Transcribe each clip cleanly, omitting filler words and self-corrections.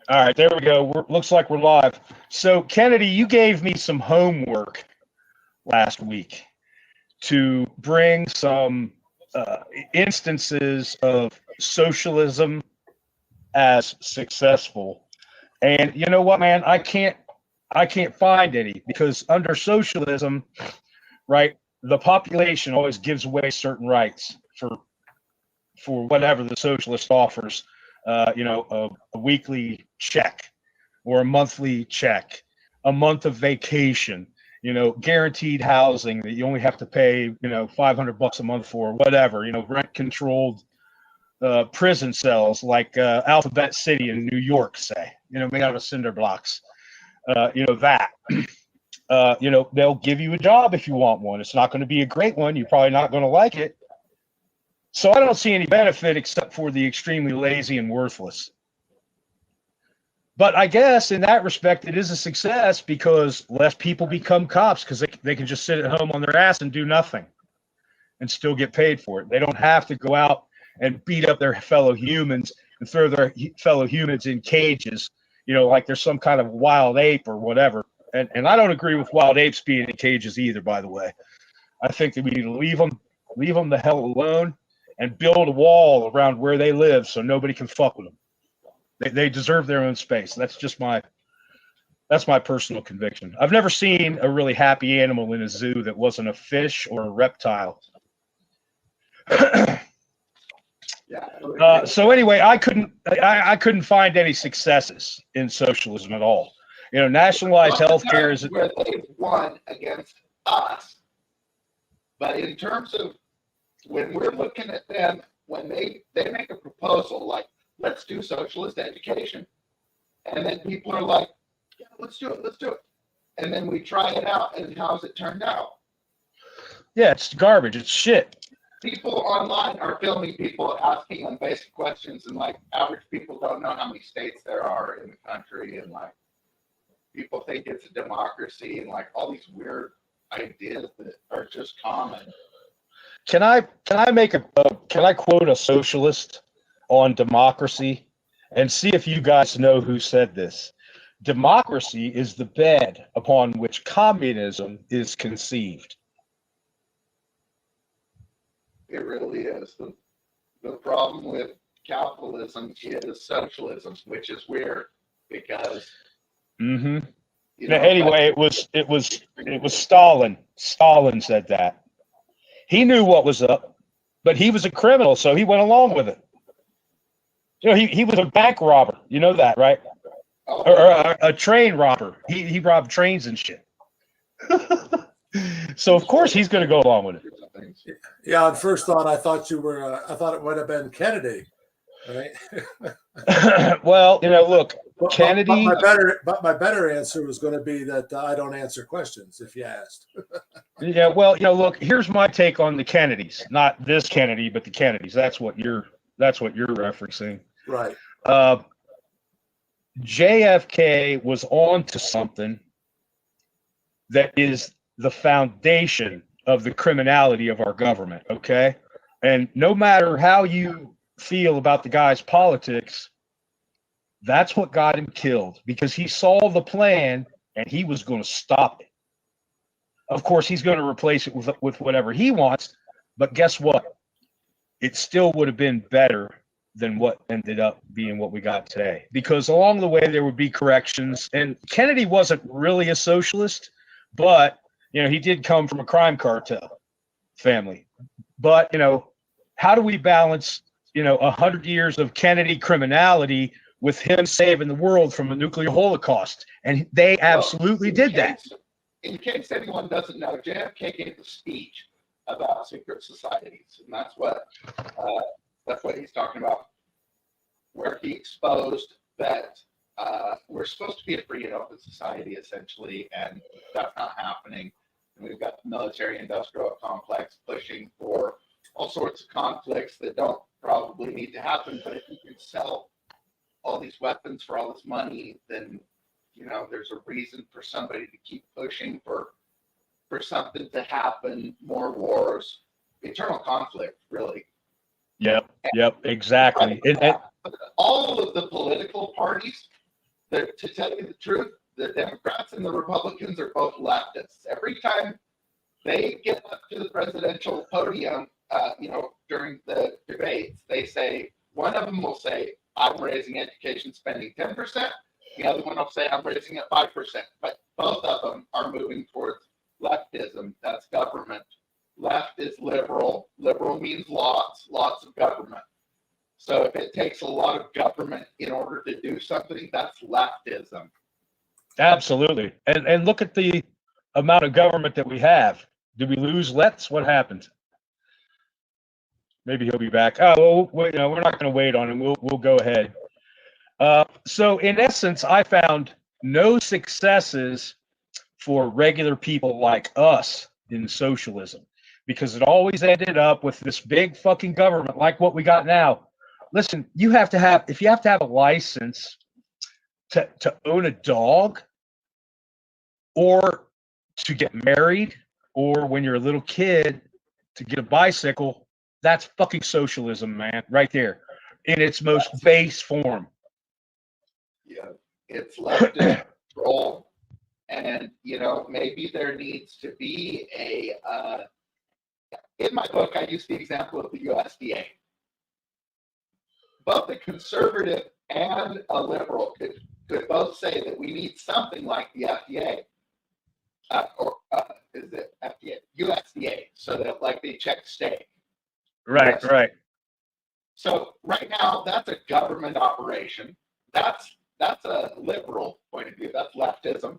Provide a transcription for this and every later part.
All right, there we go. Looks like we're live. So, Kennedy, you gave me some homework last week to bring some instances of socialism as successful. And you know what, man? I can't find any because under socialism, right, the population always gives away certain rights for whatever the socialist offers. A weekly check or a monthly check, a month of vacation, guaranteed housing that you only have to pay, $500 a month for, whatever, rent controlled prison cells like Alphabet City in New York, say, made out of cinder blocks. That. They'll give you a job if you want one. It's not going to be a great one. You're probably not going to like it. So I don't see any benefit except for the extremely lazy and worthless. But I guess in that respect, it is a success because less people become cops because they can just sit at home on their ass and do nothing and still get paid for it. They don't have to go out and beat up their fellow humans and throw their fellow humans in cages, like there's some kind of wild ape or whatever. And I don't agree with wild apes being in cages either, by the way. I think that we need to leave them the hell alone and build a wall around where they live so nobody can fuck with them. They deserve their own space. That's my personal conviction. I've never seen a really happy animal in a zoo that wasn't a fish or a reptile. So anyway, I couldn't find any successes in socialism at all. Nationalized healthcare is where they won against us. But in terms of when we're looking at them, when they make a proposal like, let's do socialist education, and then people are like, yeah, let's do it. And then we try it out, and how's it turned out? Yeah, it's garbage. It's shit. People online are filming people asking them basic questions, and like average people don't know how many states there are in the country, and like people think it's a democracy, and like all these weird ideas that are just common. Can I quote a socialist on democracy and see if you guys know who said this? Democracy is the bed upon which communism is conceived. It really is. The problem with capitalism is socialism, which is weird because. Anyway, it was Stalin. Stalin said that. He knew what was up, but he was a criminal, so he went along with it. He was a bank robber. You know that, right? Or a train robber. He robbed trains and shit. So of course he's going to go along with it. Yeah, on first thought, I thought it might have been Kennedy, right? Well, look, Kennedy. But my better answer was going to be that I don't answer questions if you asked. Yeah, well, look, here's my take on the Kennedys. Not this Kennedy, but the Kennedys. That's what you're referencing. Right. JFK was on to something that is the foundation of the criminality of our government, okay? And no matter how you feel about the guy's politics, that's what got him killed, because he saw the plan and he was going to stop it. Of course, he's going to replace it with whatever he wants, but guess what? It still would have been better than what ended up being what we got today, because along the way there would be corrections. And Kennedy wasn't really a socialist, but he did come from a crime cartel family. But how do we balance 100 years of Kennedy criminality with him saving the world from a nuclear holocaust? And they absolutely did that. In case anyone doesn't know, JFK gave a speech about secret societies, and that's what he's talking about, where he exposed that we're supposed to be a free and open society, essentially, and that's not happening. And we've got the military-industrial complex pushing for all sorts of conflicts that don't probably need to happen, but if you can sell all these weapons for all this money, then there's a reason for somebody to keep pushing for something to happen, more wars, eternal conflict, really. Yep, exactly. all of the political parties, to tell you the truth, the Democrats and the Republicans are both leftists. Every time they get up to the presidential podium, during the debates, they say, one of them will say, I'm raising education spending 10%. The other one will say, I'm raising it 5%. But both of them are moving towards leftism. That's government. Left is liberal. Liberal means lots of government. So if it takes a lot of government in order to do something, that's leftism. Absolutely. And look at the amount of government that we have. Did we lose Let's? What happened? Maybe he'll be back. Oh, well, we're not going to wait on him. We'll go ahead. So in essence, I found no successes for regular people like us in socialism, because it always ended up with this big fucking government like what we got now. Listen, if you have to have a license to own a dog, or to get married, or when you're a little kid to get a bicycle, that's fucking socialism, man, right there, in its most base form. Yeah, it's leftist control, and maybe there needs to be in my book, I use the example of the USDA. Both a conservative and a liberal could both say that we need something like the FDA, is it FDA? USDA, so that they check steak. Right, USDA. right. So right now, that's a government operation. That's a liberal point of view. That's leftism.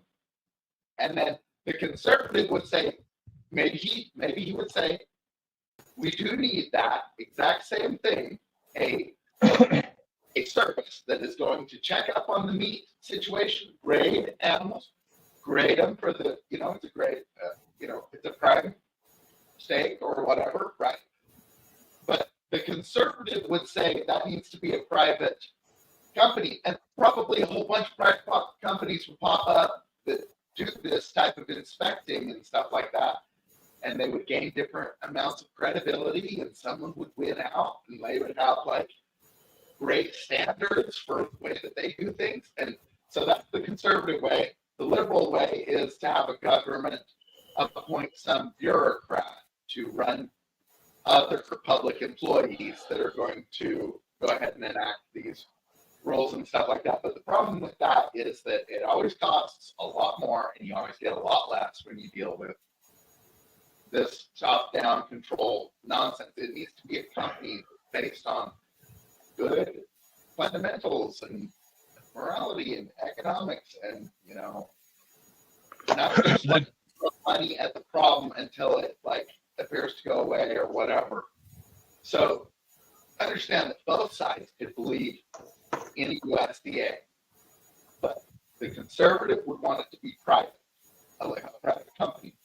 And then the conservative would say, maybe he would say, we do need that exact same thing, a service that is going to check up on the meat situation, grade animals, grade them for the, it's a grade, it's a prime steak or whatever, right? But the conservative would say that needs to be a private company, and probably a whole bunch of private companies would pop up that do this type of inspecting and stuff like that, and they would gain different amounts of credibility, and someone would win out, and they would have great standards for the way that they do things. And so that's the conservative way. The liberal way is to have a government appoint some bureaucrat to run other public employees that are going to go ahead and enact these rules and stuff like that. But the problem with that is that it always costs a lot more, and you always get a lot less when you deal with this top-down control nonsense. It needs to be a company based on good fundamentals and morality and economics, and not just throw money at the problem until it appears to go away or whatever. So understand that both sides could believe in USDA, but the conservative would want it to be private, like a private company,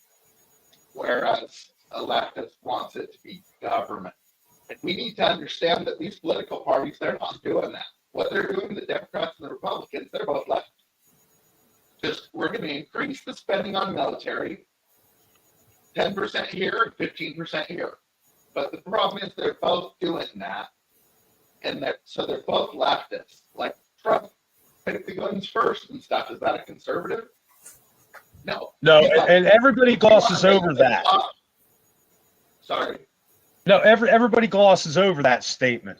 whereas a leftist wants it to be government. And we need to understand that these political parties, they're not doing that. What they're doing, the Democrats and the Republicans, they're both left. Just, we're going to increase the spending on military, 10% here and 15% here. But the problem is they're both doing that. And so they're both leftists. Like Trump, pick the guns first and stuff. Is that a conservative? No. No, and everybody glosses over that. Sorry. No, everybody glosses over that statement.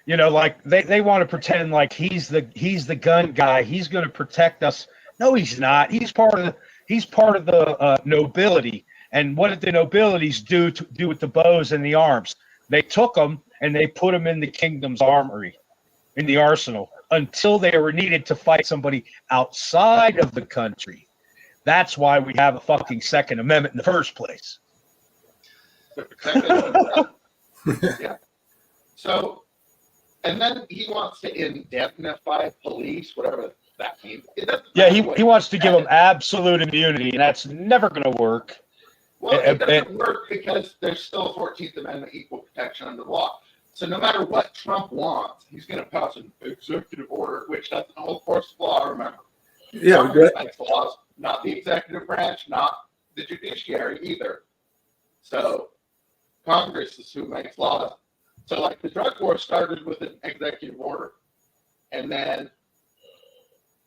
They want to pretend like he's the gun guy. He's going to protect us. No, he's not. He's part of the nobility. And what did the nobilities do with the bows and the arms? They took them and they put them in the kingdom's armory, in the arsenal, until they were needed to fight somebody outside of the country. That's why we have a fucking Second Amendment in the first place. Yeah. So, and then he wants to indemnify police, whatever that means. Yeah, he wants to give them absolute immunity, and that's never going to work. Well, it doesn't work because there's still 14th Amendment equal protection under the law. So no matter what Trump wants, he's going to pass an executive order, which doesn't hold force of law, remember. Yeah, Congress makes laws, not the executive branch, not the judiciary either. So Congress is who makes laws. So like the drug war started with an executive order, and then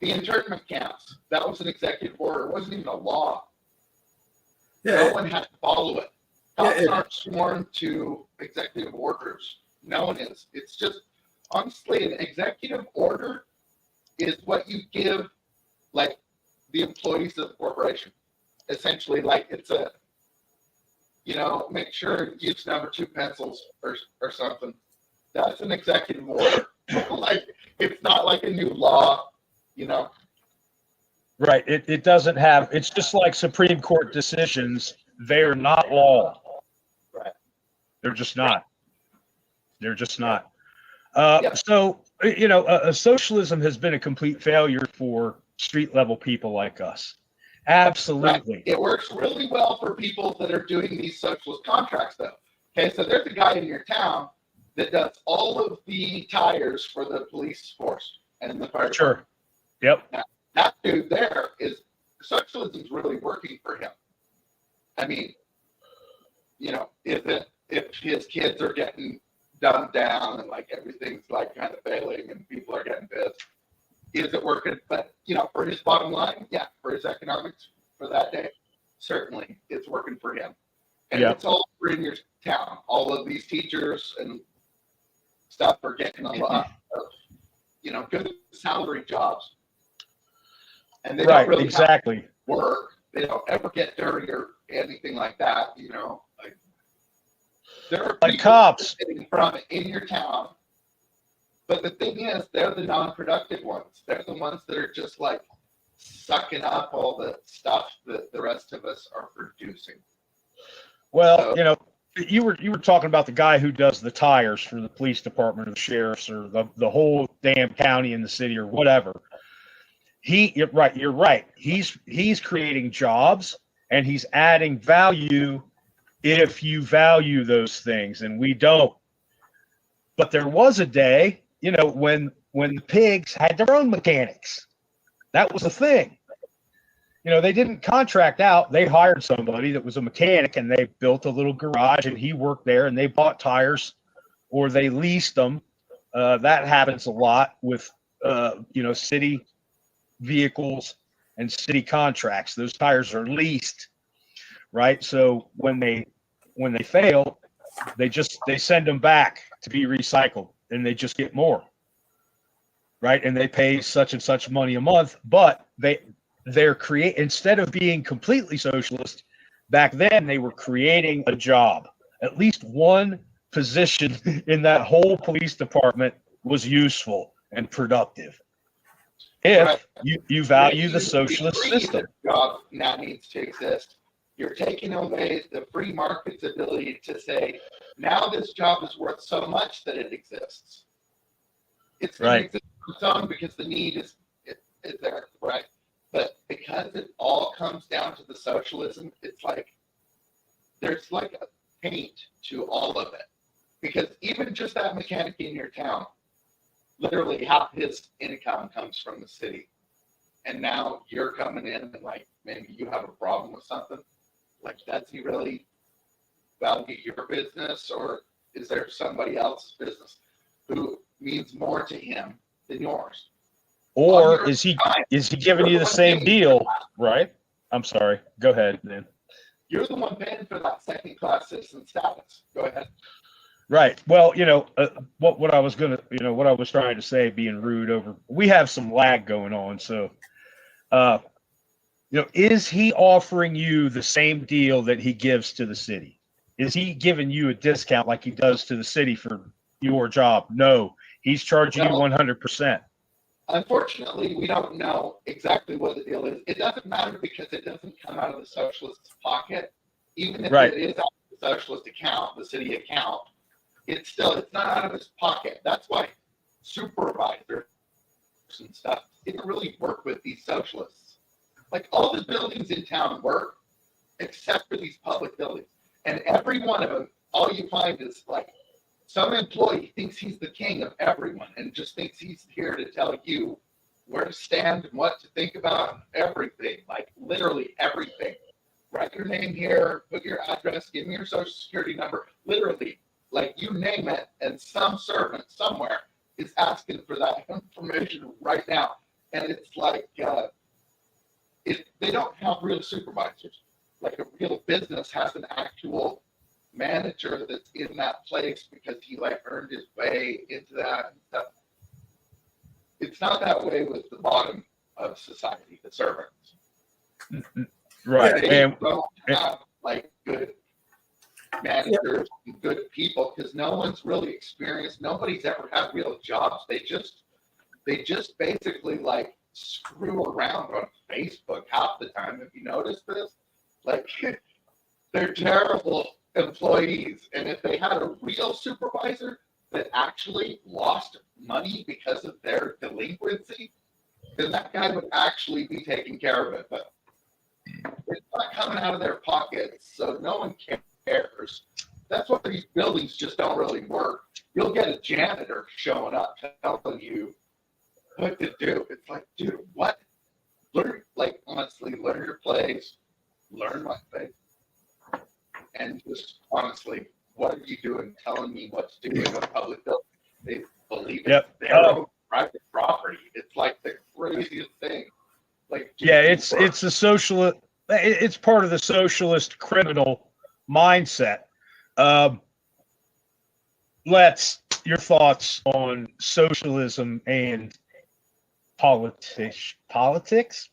the internment camps, that was an executive order. It wasn't even a law. No one had to follow it. Cops aren't sworn to executive orders. No one is. It's just, honestly, an executive order is what you give, like, the employees of the corporation. Essentially, like, it's a, make sure you use number 2 pencils or something. That's an executive order. Like, it's not like a new law, Right. It doesn't have, it's just like Supreme Court decisions. They're not law. Right. They're just not. They're just not. Yep. So, socialism has been a complete failure for street level people like us. Absolutely. Right. It works really well for people that are doing these socialist contracts, though. Okay, so there's a guy in your town that does all of the tires for the police force and the fire department. Sure. Yep. Now, that dude there is, socialism's really working for him. I mean, if his kids are getting dumbed down and like everything's like kind of failing and people are getting pissed, is it working? But for his bottom line, yeah, for his economics for that day, certainly it's working for him. And it's all in your town. All of these teachers and stuff are getting a lot of, good salary jobs. And they don't really exactly work. They don't ever get dirty or anything like that. Like there are like cops from in your town. But the thing is, they're the non-productive ones. They're the ones that are just like sucking up all the stuff that the rest of us are producing. Well, you were talking about the guy who does the tires for the police department or the sheriffs or the whole damn county in the city or whatever. You're right. He's creating jobs and he's adding value if you value those things, and we don't. But there was a day, when the pigs had their own mechanics. That was a thing. They didn't contract out. They hired somebody that was a mechanic, and they built a little garage, and he worked there, and they bought tires, or they leased them. That happens a lot with, city vehicles and city contracts. Those tires are leased, right? So when they fail, they send them back to be recycled, and they just get more, right? And they pay such and such money a month, but they're instead of being completely socialist, back then they were creating a job. At least one position in that whole police department was useful and productive. If you value the socialist system. Job now needs to exist. You're taking away the free market's ability to say, now this job is worth so much that it exists. It's going to exist for some because the need is there, right? But because it all comes down to the socialism, it's like there's like a paint to all of it. Because even just that mechanic in your town, literally half his income comes from the city. And now you're coming in and like maybe you have a problem with something. Like, does he really value your business, or is there somebody else's business who means more to him than yours? Or is he giving you the same deal, right? I'm sorry. Go ahead, man. You're the one paying for that second-class citizen status. Go ahead. Right. Well, what I was trying to say, being rude over, we have some lag going on. So, is he offering you the same deal that he gives to the city? Is he giving you a discount like he does to the city for your job? No, he's charging you 100%. Unfortunately, we don't know exactly what the deal is. It doesn't matter because it doesn't come out of the socialist's pocket. Even if it is out of the socialist account, the city account, it's not out of his pocket. That's why supervisors and stuff didn't really work with these socialists. Like, all the buildings in town work except for these public buildings. And every one of them, all you find is like some employee thinks he's the king of everyone and just thinks he's here to tell you where to stand and what to think about everything, like literally everything. Write your name here, put your address, give me your social security number. Literally, Like you name it, and some servant somewhere is asking for that information right now. And it's like they don't have real supervisors. Like a real business has an actual manager that's in that place because he like earned his way into that and stuff. It's not that way with the bottom of society, the servants. Right. They And don't have like good managers and good people because no one's really experienced. Nobody's ever had real jobs. They just basically like screw around on Facebook half the time. Have you noticed this? Like they're terrible employees. And if they had a real supervisor that actually lost money because of their delinquency, then that guy would actually be taking care of it. But it's not coming out of their pockets, so no one cares. That's why these buildings just don't really work. You'll get a janitor showing up telling you what to do. It's like, dude, what? Learn, like, honestly, learn your place, learn my place, and just honestly, what are you doing telling me what to do in a public building? They believe it's their own private property. It's like the craziest thing. Like, yeah, it's a socialist. It's part of the socialist criminal mindset. Your thoughts on socialism and politics,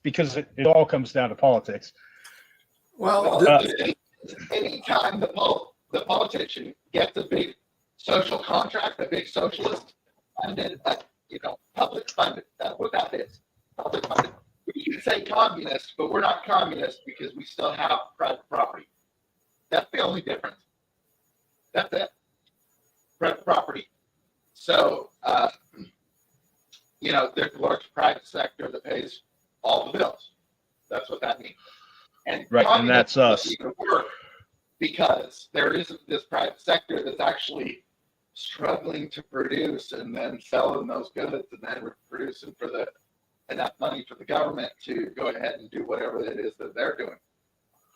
because it all comes down to politics. Well, anytime the politician gets a big social contract, a big socialist funded, public funded, that's what that is. Public funded. We can say communist, but we're not communist because we still have private property. That's the only difference. That's it. Private property. So, there's a large private sector that pays all the bills. That's what that means. And right, and that's us. Work because there isn't this private sector that's actually struggling to produce and then selling those goods and then producing for enough money for the government to go ahead and do whatever it is that they're doing.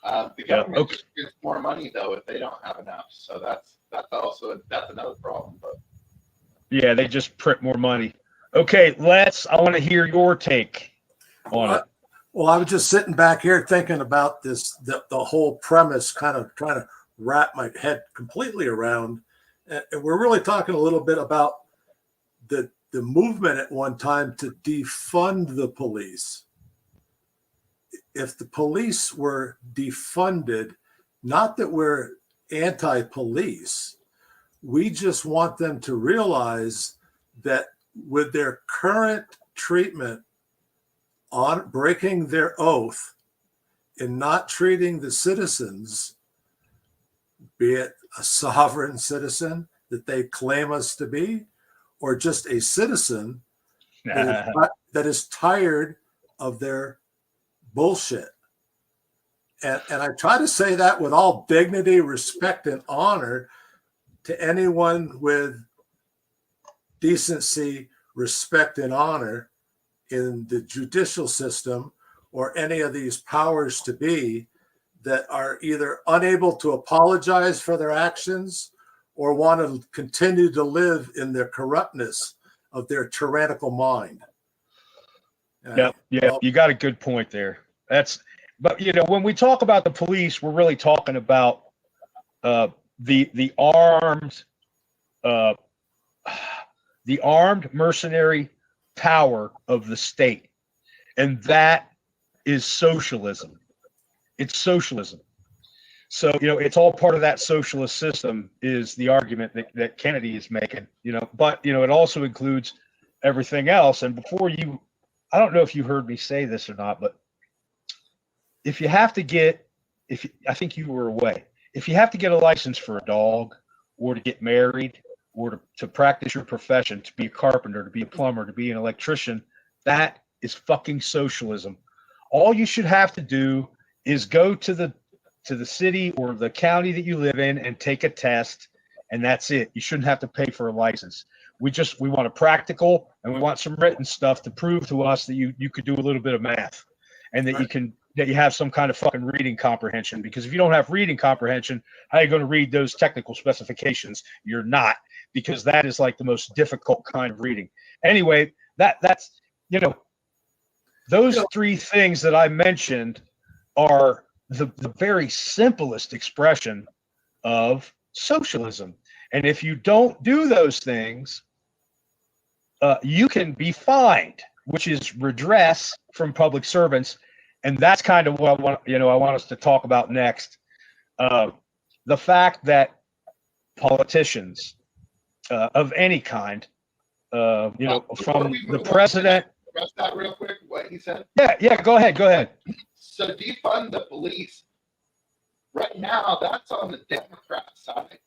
The government just gets more money though if they don't have enough. So that's another problem. But yeah, they just print more money. Okay, I want to hear your take on it. Well, I was just sitting back here thinking about this, the whole premise, kind of trying to wrap my head completely around. And we're really talking a little bit about the movement at one time to defund the police. If the police were defunded, not that we're anti-police, we just want them to realize that with their current treatment on breaking their oath and not treating the citizens, be it a sovereign citizen that they claim us to be, or just a citizen that is tired of their bullshit. And I try to say that with all dignity, respect, and honor to anyone with decency, respect, and honor in the judicial system or any of these powers to be that are either unable to apologize for their actions or want to continue to live in their corruptness of their tyrannical mind. Yeah, you got a good point there. But when we talk about the police, we're really talking about the armed mercenary power of the state, and that is socialism. It's socialism. So it's all part of that socialist system, is the argument that Kennedy is making. But it also includes everything else. And I don't know if you heard me say this or not, but if you have to I think you were away. If you have to get a license for a dog, or to get married, or to practice your profession, to be a carpenter, to be a plumber, to be an electrician, that is fucking socialism. All you should have to do is go to the city or the county that you live in and take a test, and that's it. You shouldn't have to pay for a license. We want a practical, and we want some written stuff to prove to us that you could do a little bit of math, and that you can that you have some kind of fucking reading comprehension, because if you don't have reading comprehension, how are you going to read those technical specifications? You're not, because that is like the most difficult kind of reading. Anyway, that's, those three things that I mentioned are the very simplest expression of socialism. And if you don't do those things, you can be fined, which is redress from public servants. And that's kind of what I want us to talk about next. The fact that politicians of any kind, from the president. Address that real quick, what he said. Yeah, go ahead. So defund the police. Right now, that's on the Democrat side.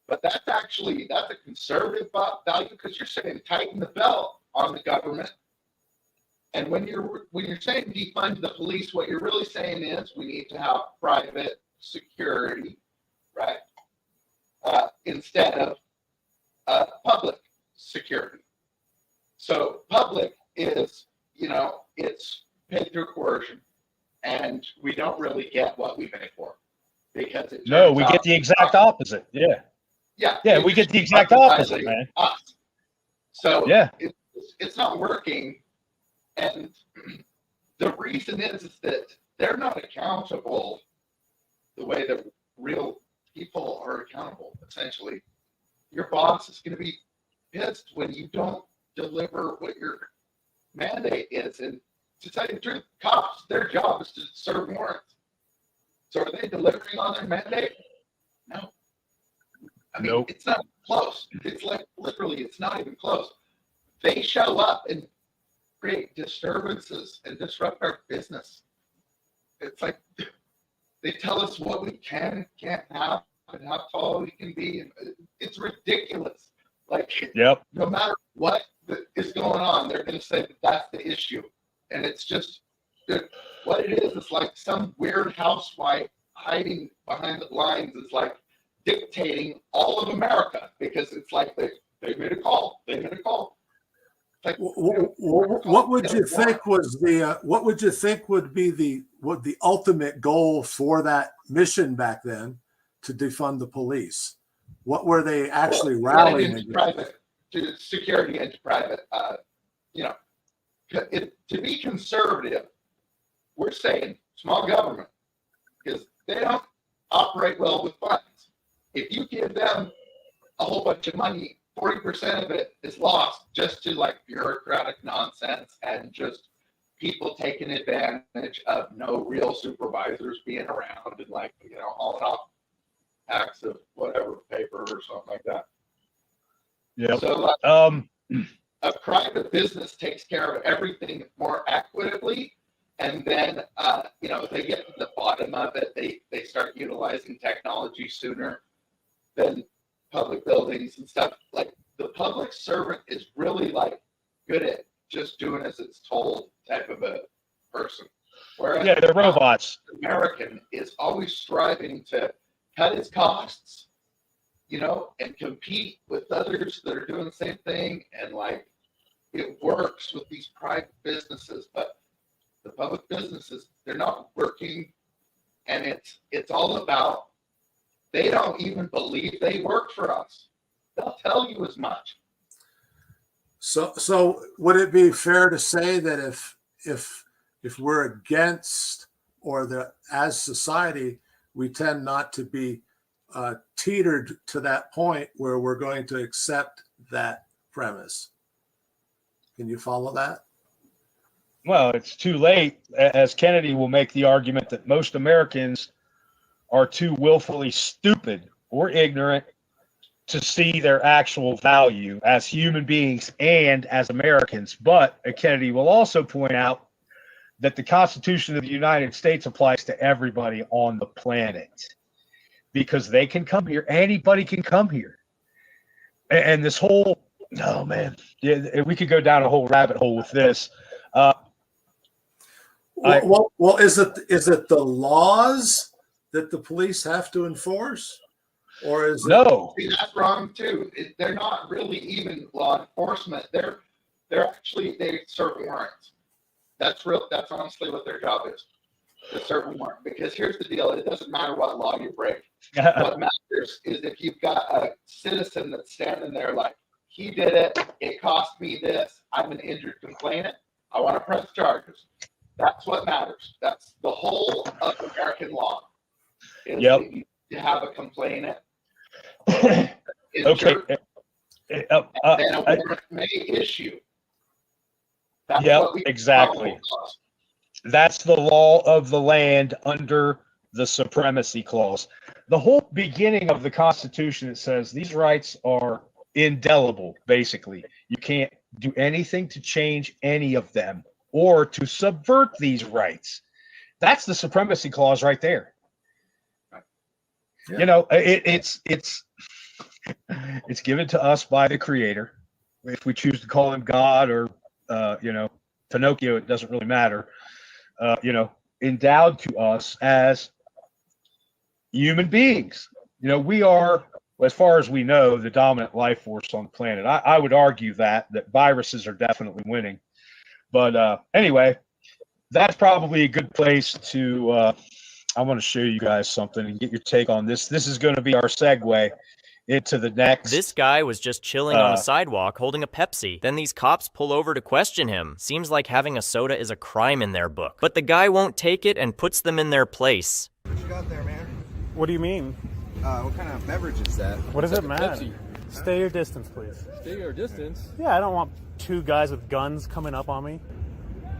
But that's a conservative value, because you're saying tighten the belt on the government. And when you're saying defund the police, what you're really saying is we need to have private security, right? Instead of public security. So public is, it's paid through coercion, and we don't really get what we pay for, because we get the exact opposite. Yeah, we get the exact opposite, man. Us. So yeah, it's not working. And the reason is that they're not accountable the way that real people are accountable, essentially. Your boss is going to be pissed when you don't deliver what your mandate is. And to tell you the truth, cops, their job is to serve warrants. So are they delivering on their mandate? No. I mean, nope. It's not close. It's like literally, it's not even close. They show up and create disturbances and disrupt our business. It's like they tell us what we can and can't have and how tall we can be. And it's ridiculous. Like, no matter what is going on, they're going to say that that's the issue. And it's just what it is. It's like some weird housewife hiding behind the lines. It's like dictating all of America, because it's like they made a call. They made a call. Like, what would you think was what would you think would be the ultimate goal for that mission back then, to defund the police? What were they actually rallying against? To security and to private. To be conservative, we're saying small government, because they don't operate well with funds. If you give them a whole bunch of money, 40% of it is lost just to like bureaucratic nonsense and just people taking advantage of no real supervisors being around and hauling off packs of whatever paper or something like that. Yeah. So a private business takes care of everything more equitably, and then they get to the bottom of it. They start utilizing technology sooner than public buildings and stuff. Like, the public servant is really good at just doing as it's told type of a person. Whereas they're robots. The American is always striving to cut his costs, and compete with others that are doing the same thing. And it works with these private businesses, but the public businesses, they're not working. And it's all about, they don't even believe they work for us. They'll tell you as much. So would it be fair to say that if we're against, or as society, we tend not to be teetered to that point where we're going to accept that premise? Can you follow that? Well, it's too late, as Kennedy will make the argument that most Americans are too willfully stupid or ignorant to see their actual value as human beings and as Americans. But Kennedy will also point out that the Constitution of the United States applies to everybody on the planet, because they can come here. Anybody can come here. And this whole, oh man, we could go down a whole rabbit hole with this. Well, is it the laws that the police have to enforce? Or is no? See, that's wrong too. They're not really even law enforcement. They're actually, they serve warrants. That's honestly what their job is. the certain warrant. Because here's the deal: it doesn't matter what law you break. What matters is if you've got a citizen that's standing there like, he did it, it cost me this, I'm an injured complainant, I want to press charges. That's what matters. That's the whole of American law. Is that you have a complainant. Okay. And then a warrant may issue. That's what we exactly. That's the law of the land under the supremacy clause. The whole beginning of the Constitution, it says these rights are indelible, basically. You can't do anything to change any of them or to subvert these rights. That's the supremacy clause right there. Yeah. You know, it's given to us by the Creator. If we choose to call him God or Pinocchio, it doesn't really matter. Endowed to us as human beings. We are, as far as we know, the dominant life force on the planet. I would argue that viruses are definitely winning. But anyway, that's probably a good place to I want to show you guys something and get your take on this. This is going to be our segue into the next. This guy was just chilling on the sidewalk holding a Pepsi. Then these cops pull over to question him. Seems like having a soda is a crime in their book. But the guy won't take it and puts them in their place. What you got there, man? What do you mean? What kind of beverage is that? What does it matter? Stay your distance, please. Stay your distance? Yeah, I don't want two guys with guns coming up on me.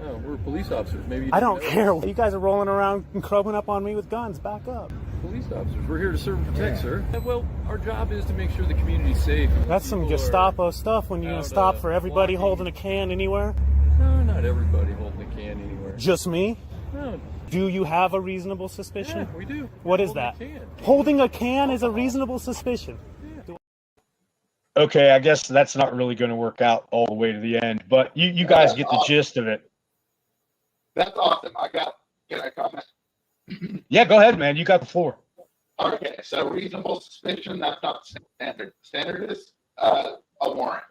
Oh, we're police officers. Maybe you I don't care. You guys are rolling around and crubbing up on me with guns. Back up. Police officers. We're here to serve and protect, sir. Well, our job is to make sure the community's safe. That's some Gestapo stuff when you're going to stop for everybody holding a can anywhere. No, not everybody holding a can anywhere. Just me? No. Do you have a reasonable suspicion? Yeah, we do. What is that? Holding a can is a reasonable suspicion. Yeah. Okay, I guess that's not really going to work out all the way to the end, but you guys get the gist of it. That's awesome. Can I comment? Yeah, go ahead, man. You got the floor. Okay, so reasonable suspicion, that's not standard. Standard is a warrant.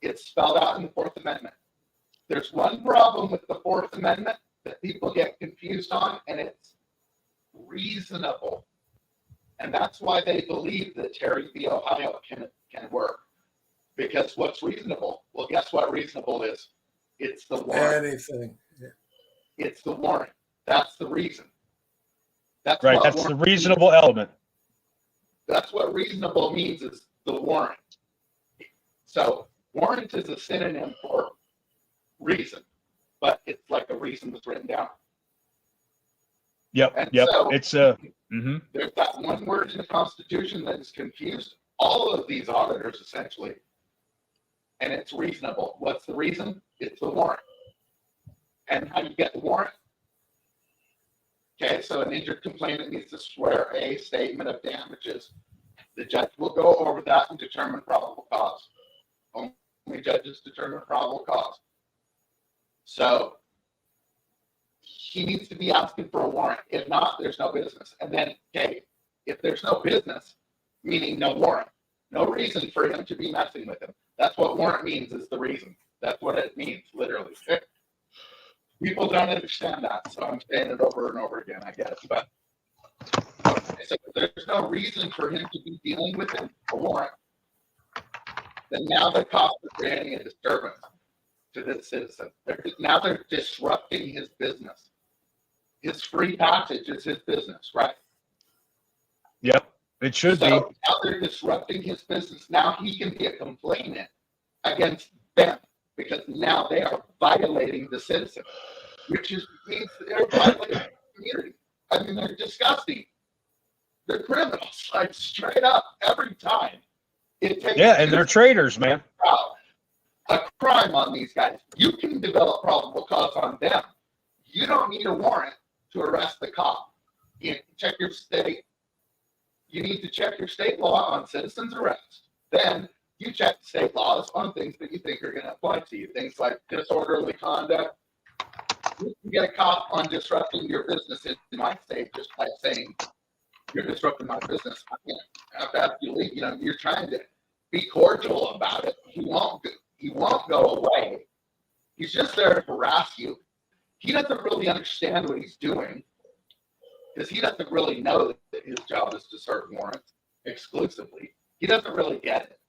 It's spelled out in the Fourth Amendment. There's one problem with the Fourth Amendment that people get confused on, and it's reasonable. And that's why they believe that Terry v. Ohio can work. Because what's reasonable? Well, guess what reasonable is? It's the warrant. Anything. Yeah. It's the warrant. That's the reason. That's right. That's the reasonable element. That's what reasonable means, is the warrant. So warrant is a synonym for reason, but it's like a reason that's written down. Yep. And yep. so it's there's that one word in the Constitution that has confused all of these auditors essentially, and it's reasonable. What's the reason? It's the warrant. And how do you get the warrant? Okay, so an injured complainant needs to swear a statement of damages. The judge will go over that and determine probable cause. Only judges determine probable cause. So he needs to be asking for a warrant. If not, there's no business. And then, okay, if there's no business, meaning no warrant, no reason for him to be messing with him. That's what warrant means, is the reason. That's what it means, literally. People don't understand that, so I'm saying it over and over again, I guess. But okay, so if there's no reason for him to be dealing with him, a warrant, then now the cops are creating a disturbance to this citizen. Now they're disrupting his business. His free passage is his business, right? Yep, it should be. Now they're disrupting his business. Now he can be a complainant against them, because now they are violating the citizen, which means they're violating the community. I mean, they're disgusting. They're criminals, like straight up every time. It takes and they're traitors, man. A crime on these guys. You can develop probable cause on them. You don't need a warrant to arrest the cop. You check your state. You need to check your state law on citizen's arrest. Then you check state laws on things that you think are going to apply to you. Things like disorderly conduct. You can get a cop on disrupting your business in my state just by saying, you're disrupting my business. I can't have to have you leave. You're trying to be cordial about it. He won't go away. He's just there to harass you. He doesn't really understand what he's doing. because he doesn't really know that his job is to serve warrants exclusively. He doesn't really get it.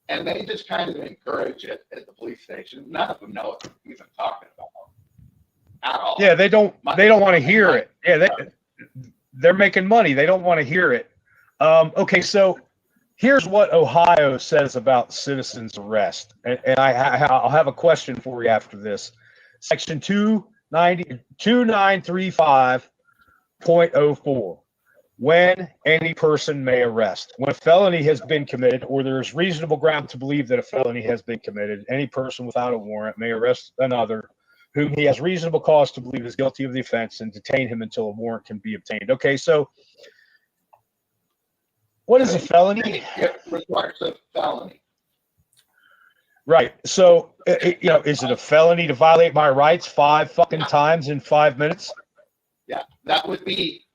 And they just kind of encourage it at the police station. None of them know what they're even talking about at all. Yeah, they don't want to hear it. Yeah, they're making money. They don't want to hear it. Okay, so here's what Ohio says about citizens arrest. And I'll have a question for you after this. Section 2935.04. When any person may arrest. When a felony has been committed or there is reasonable ground to believe that a felony has been committed, any person without a warrant may arrest another whom he has reasonable cause to believe is guilty of the offense and detain him until a warrant can be obtained. Okay, so what is a felony? It requires a felony. Right. So, is it a felony to violate my rights 5 fucking times in 5 minutes? Yeah, that would be,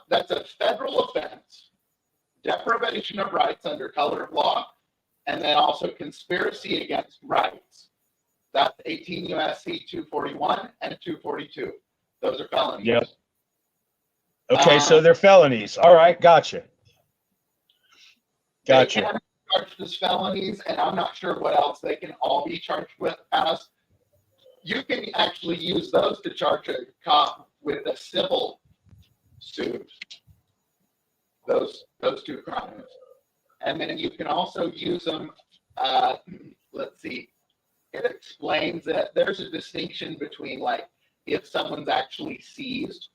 that's a federal offense, deprivation of rights under color of law, and then also conspiracy against rights. That's 18 U.S.C. 241 and 242. Those are felonies. Yep. Okay, so they're felonies. All right, gotcha. They can be charged as felonies, and I'm not sure what else they can all be charged with as. You can actually use those to charge a cop with a civil suit. Those 2 crimes. And then you can also use them, let's see, it explains that there's a distinction between like if someone's actually seized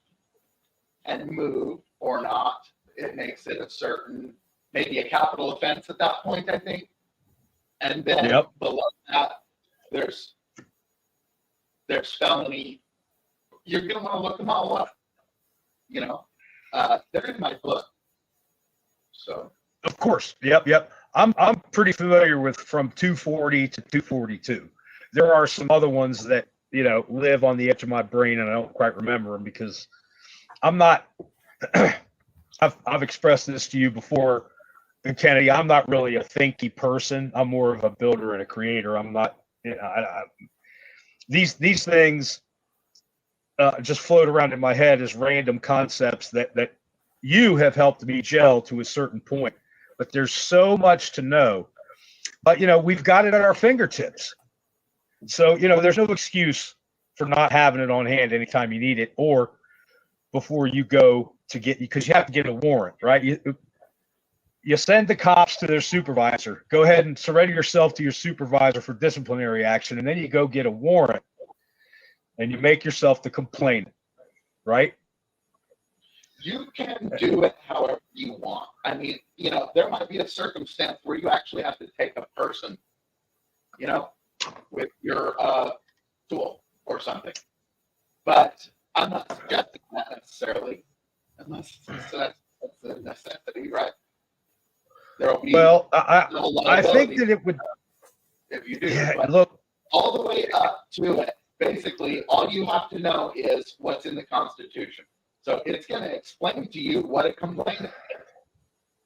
and moved or not, it makes it a certain, maybe a capital offense at that point, I think. And then below that, there's felony. You're going to want to look them all up. They're in my book. So. Of course. Yep. I'm pretty familiar with from 240 to 242. There are some other ones that, live on the edge of my brain and I don't quite remember them because I'm not, I've expressed this to you before, Kennedy, I'm not really a thinky person. I'm more of a builder and a creator. I'm not, these things just float around in my head as random concepts that you have helped me gel to a certain point. But there's so much to know. But, we've got it at our fingertips. So, there's no excuse for not having it on hand anytime you need it or before you go to get, because you have to get a warrant, right? You send the cops to their supervisor. Go ahead and surrender yourself to your supervisor for disciplinary action, and then you go get a warrant and you make yourself the complainant, right? You can do it however you want. I mean, there might be a circumstance where you actually have to take a person, with your tool or something. But I'm not suggesting that necessarily, unless that's a necessity, right? There'll be I think that it would. If you do, look, all the way up to it. Basically, all you have to know is what's in the Constitution. So it's going to explain to you what a complaint is.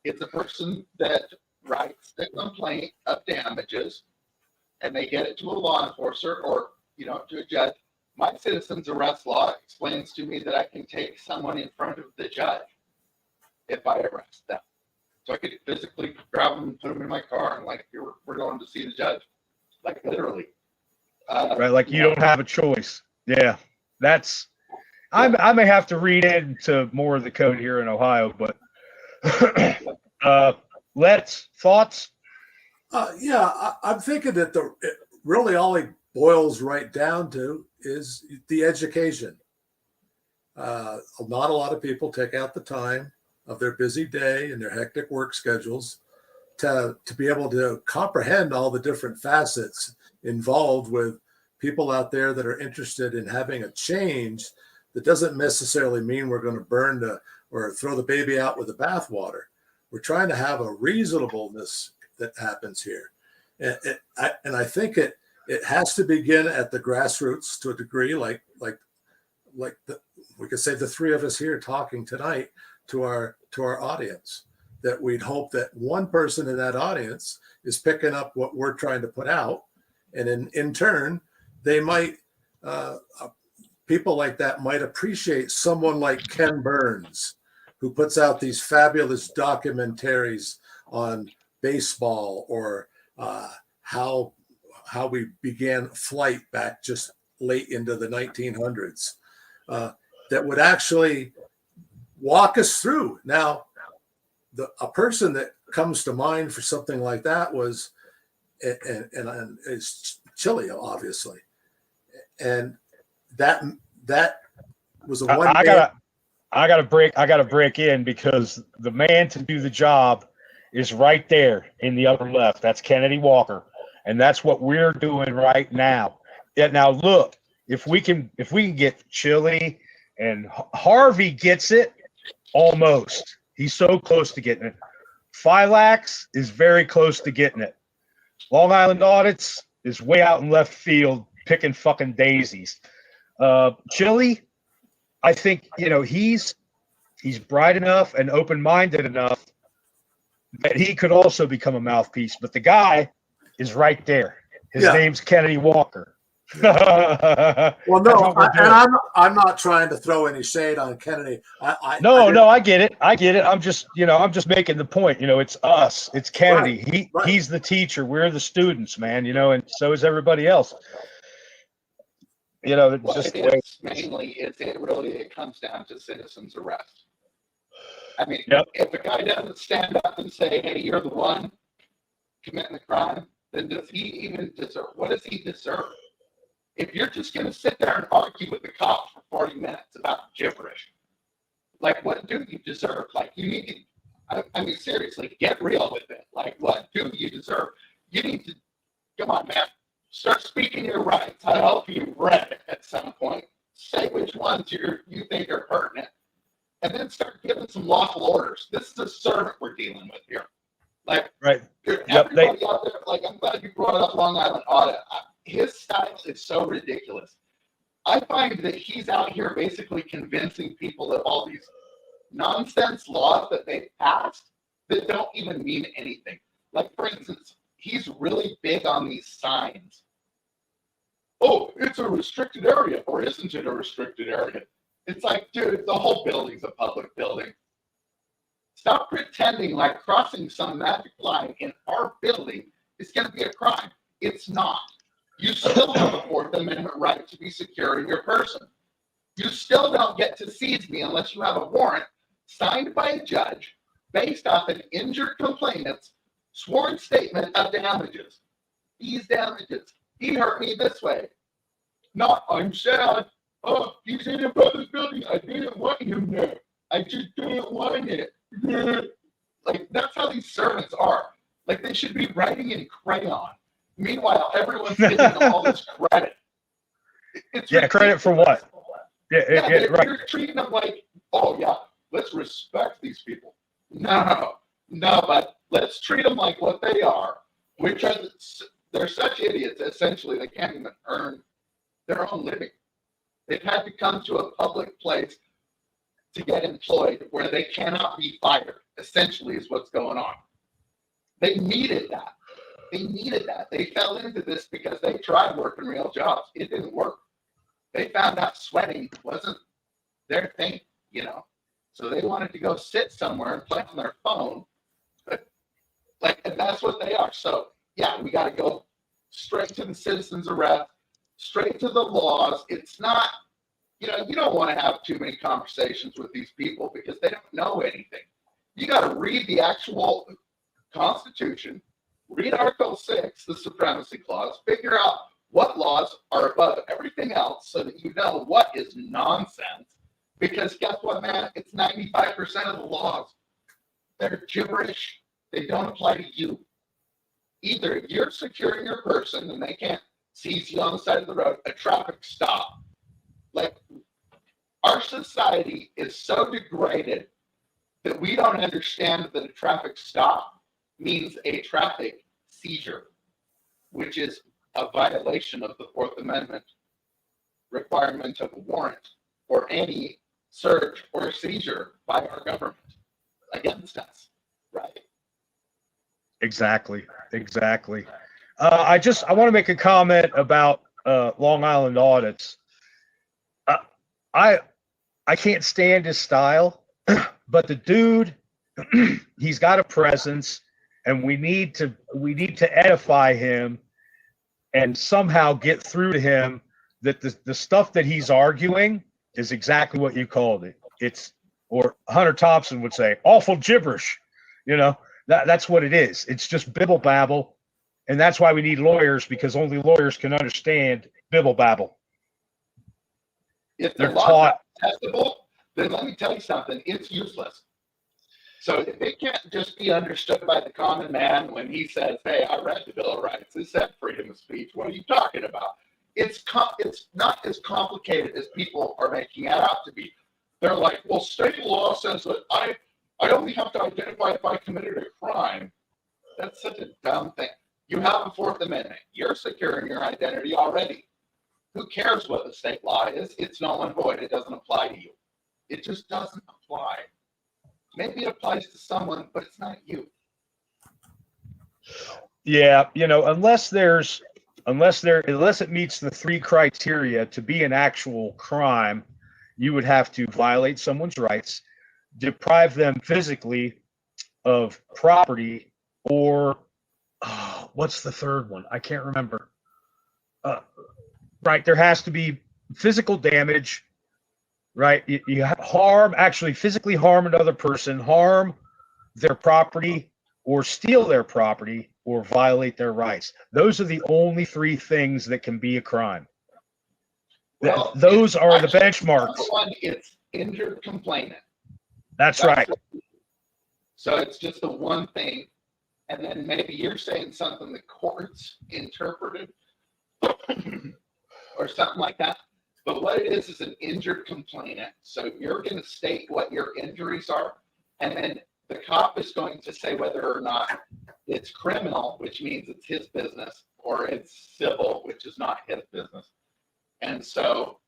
It's a person that writes a complaint of damages, and they get it to a law enforcer or, to a judge. My citizen's arrest law explains to me that I can take someone in front of the judge if I arrest them. So I could physically grab them and put them in my car and we're going to see the judge, literally. Right, you don't have a choice. Yeah, that's. I may have to read into more of the code here in Ohio, but thoughts? I'm thinking that really all it boils right down to is the education. Not a lot of people take out the time of their busy day and their hectic work schedules to be able to comprehend all the different facets involved with people out there that are interested in having a change. That doesn't necessarily mean we're going to burn or throw the baby out with the bathwater. We're trying to have a reasonableness that happens here. And I think it has to begin at the grassroots to a degree, we could say the 3 of us here talking tonight to our audience, that we'd hope that one person in that audience is picking up what we're trying to put out. And in turn, they might people like that might appreciate someone like Ken Burns, who puts out these fabulous documentaries on baseball or how we began flight back just late into the 1900s, that would actually walk us through. Now, a person that comes to mind for something like that was, and it's Chile, obviously, and that was a one. I gotta break in, because the man to do the job is right there in the upper left. That's Kennedy Walker, and that's what we're doing right now. Yeah. Now look, if we can get Chile, and Harvey gets it almost. He's so close to getting it. Phylax is very close to getting it. Long Island Audits is way out in left field picking fucking daisies. Chile, I think, he's bright enough and open-minded enough that he could also become a mouthpiece. But the guy is right there. His name's Kennedy Walker. Well, no, I'm not trying to throw any shade on Kennedy. No, I get it. I'm just making the point. It's us. It's Kennedy. Right. He's the teacher. We're the students, man. And so is everybody else. Just it comes down to citizens arrest. I mean, yep. If a guy doesn't stand up and say, "Hey, you're the one committing the crime," then does he even deserve? What does he deserve? If you're just going to sit there and argue with the cops for 40 minutes about gibberish, like, what do you deserve? Like, you need to, I mean, seriously, get real with it. Like, what do you deserve? You need to, come on, man, start speaking your rights. I hope you read it at some point. Say which ones you think are pertinent, and then start giving some lawful orders. This is a servant we're dealing with here. Like, right. Everybody out there, like, I'm glad you brought up Long Island Audit. His style is so ridiculous. I find that he's out here basically convincing people that all these nonsense laws that they passed that don't even mean anything. Like, for instance, he's really big on these signs. Oh, it's a restricted area, or isn't it a restricted area? It's like, dude, the whole building's a public building. Stop pretending like crossing some magic line in our building is going to be a crime. It's not. You still have a Fourth Amendment right to be secure in your person. You still don't get to seize me unless you have a warrant signed by a judge based off an injured complainant's sworn statement of damages. These damages. He hurt me this way. Not, I'm sad. Oh, he's in a public building. I didn't want him there. I just didn't want it. Like, that's how these servants are. Like, they should be writing in crayon. Meanwhile, everyone's giving them all this credit. It's credit for what? Right. Right. You're treating them like, oh, yeah, let's respect these people. No, but let's treat them like what they are, which are, they're such idiots, essentially, they can't even earn their own living. They've had to come to a public place to get employed where they cannot be fired, essentially, is what's going on. They needed that. They fell into this because they tried working real jobs. It didn't work. They found out sweating wasn't their thing, So they wanted to go sit somewhere and play on their phone. But, and that's what they are. So, yeah, we got to go straight to the citizens arrest, straight to the laws. It's not, you don't want to have too many conversations with these people because they don't know anything. You got to read the actual Constitution. Read Article 6, the Supremacy Clause, figure out what laws are above everything else so that you know what is nonsense. Because guess what, man? It's 95% of the laws. They're gibberish. They don't apply to you. Either you're securing your person and they can't seize you on the side of the road, a traffic stop. Like, our society is so degraded that we don't understand that a traffic stop means a traffic seizure, which is a violation of the Fourth Amendment requirement of a warrant or any search or seizure by our government against us, right? Exactly. I want to make a comment about Long Island Audits. I can't stand his style, but the dude, he's got a presence, and we need to edify him and somehow get through to him that the stuff that he's arguing is exactly what you called it. It's, or Hunter Thompson would say, awful gibberish. You know, that's what it is. It's just bibble babble. And that's why we need lawyers, because only lawyers can understand bibble babble. If They're the law taught. is testable, then let me tell you something, it's useless. So if it can't just be understood by the common man when he says, hey, I read the Bill of Rights, it said freedom of speech, what are you talking about? It's not as complicated as people are making it out to be. They're like, well, state law says that I only have to identify if I committed a crime. That's such a dumb thing. You have a Fourth Amendment. You're securing your identity already. Who cares what the state law is? It's null and void. It doesn't apply to you. It just doesn't apply. Maybe it applies to someone, but it's not you. Yeah, you know, unless it meets the 3 criteria to be an actual crime, you would have to violate someone's rights, deprive them physically of property, or what's the third one? I can't remember. Right, there has to be physical damage. Right, you harm, actually physically harm another person, harm their property, or steal their property, or violate their rights. Those are the only 3 things that can be a crime. Well, those are the benchmarks. One, it's injured complainant. That's right. So it's just the one thing, and then maybe you're saying something the courts interpreted or something like that. But what it is an injured complainant. So you're going to state what your injuries are, and then the cop is going to say whether or not it's criminal, which means it's his business, or it's civil, which is not his business. And so,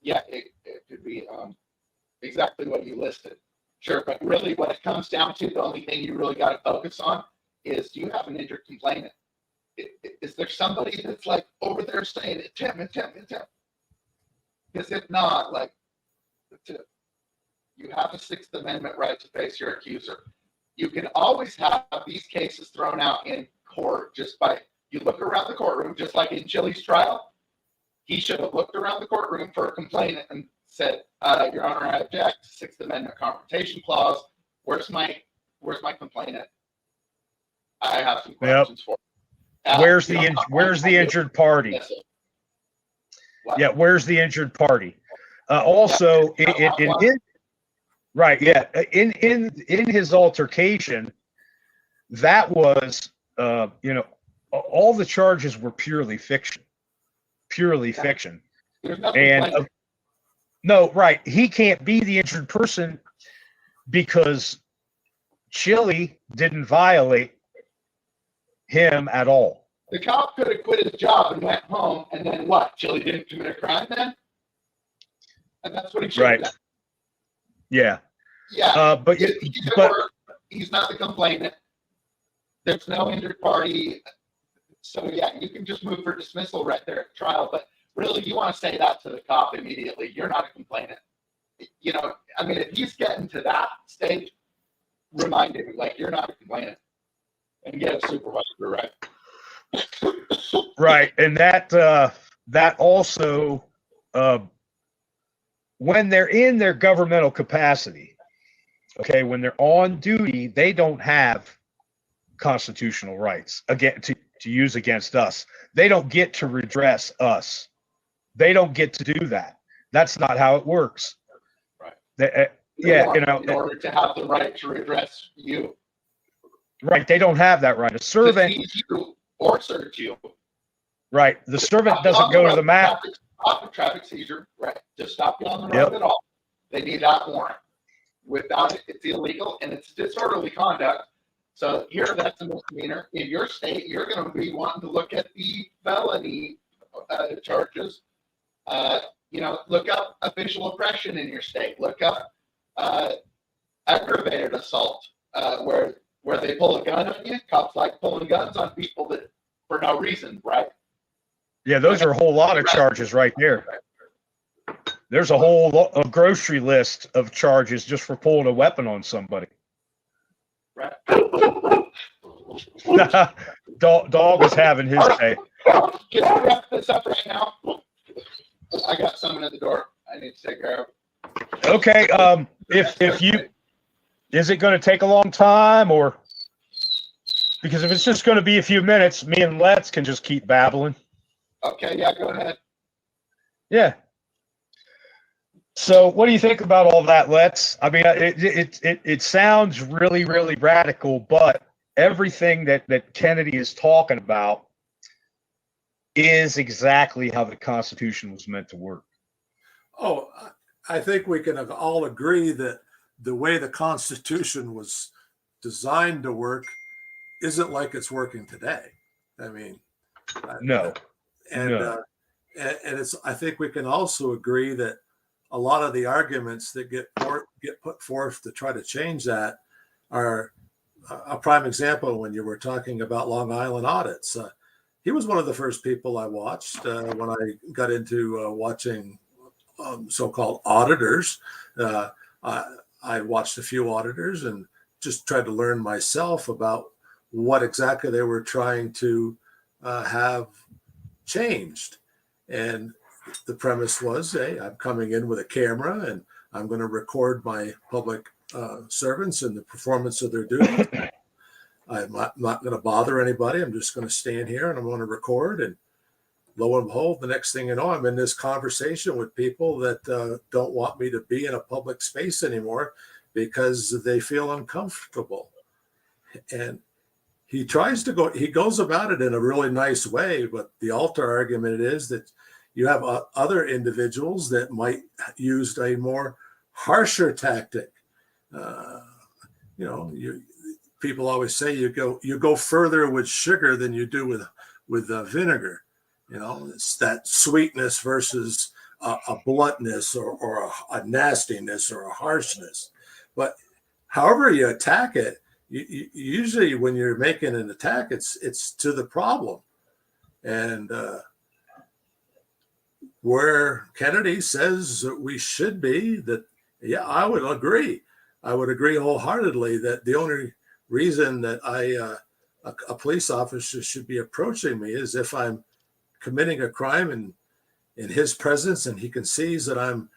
yeah, it could be exactly what you listed. Sure, but really what it comes down to, the only thing you really got to focus on is, do you have an injured complainant? Is there somebody that's like over there saying, it's him? Because if not, like, you have a Sixth Amendment right to face your accuser. You can always have these cases thrown out in court just by, you look around the courtroom, just like in Chili's trial. He should have looked around the courtroom for a complainant and said, Your Honor, I object, Sixth Amendment Confrontation Clause. Where's my complainant? I have some questions for him. Where's the injured party? Yes, yeah, where's the injured party? Also, right, yeah, in his altercation, that was, all the charges were purely fiction. And no, right, he can't be the injured person because Chili didn't violate him at all. The cop could have quit his job and went home, and then what? Chili didn't commit a crime then? And that's what he should have done. Yeah. Yeah. But he's not the complainant. There's no injured party. So, yeah, you can just move for dismissal right there at trial. But really, you want to say that to the cop immediately. You're not a complainant. You know, I mean, if he's getting to that stage, remind him, like, you're not a complainant. And get a supervisor, right? Right, and that also, when they're in their governmental capacity, okay, when they're on duty, they don't have constitutional rights again to use against us. They don't get to redress us. They don't get to do that. That's not how it works. Right. In order to have the right to redress you. Right, they don't have that right. A servant or search you. Right, the servant doesn't go to the map. Traffic seizure, right? Just stop you on the road at all. They need that warrant. Without it, it's illegal and it's disorderly conduct. So here, that's a misdemeanor. In your state, you're going to be wanting to look at the felony charges. Look up official oppression in your state. Look up aggravated assault, where they pull a gun on you. Cops like pulling guns on people that for no reason, right? Yeah, those are a whole lot of charges right there. There's a a grocery list of charges just for pulling a weapon on somebody. Right. Dog is having his day. Can I wrap this up right now? I got someone at the door I need to take care of. Okay. If you, is it going to take a long time, or because if it's just going to be a few minutes, me and Let's can just keep babbling. Okay, yeah, go ahead. Yeah. So what do you think about all that, Let's? I mean, it sounds really, really radical, but everything that Kennedy is talking about is exactly how the Constitution was meant to work. Oh, I think we can all agree that the way the Constitution was designed to work isn't like it's working today. I mean, No. and No. And it's. I think we can also agree that a lot of the arguments that get put forth to try to change that are a prime example when you were talking about Long Island audits. He was one of the first people I watched when I got into watching so-called auditors. I watched a few auditors and just tried to learn myself about what exactly they were trying to have changed. And the premise was, hey, I'm coming in with a camera and I'm going to record my public servants and the performance of their duties. I'm not going to bother anybody. I'm just going to stand here and I'm going to record. And lo and behold, the next thing you know, I'm in this conversation with people that don't want me to be in a public space anymore because they feel uncomfortable. And he goes about it in a really nice way, but the altar argument is that you have other individuals that might use a more harsher tactic. People always say you go further with sugar than you do with vinegar. It's that sweetness versus a bluntness or a nastiness or a harshness. But however you attack it, usually when you're making an attack, it's to the problem. And where Kennedy says that we should be, that, yeah, I would agree. I would agree wholeheartedly that the only reason that a police officer should be approaching me is if I'm committing a crime in his presence and he can see that I'm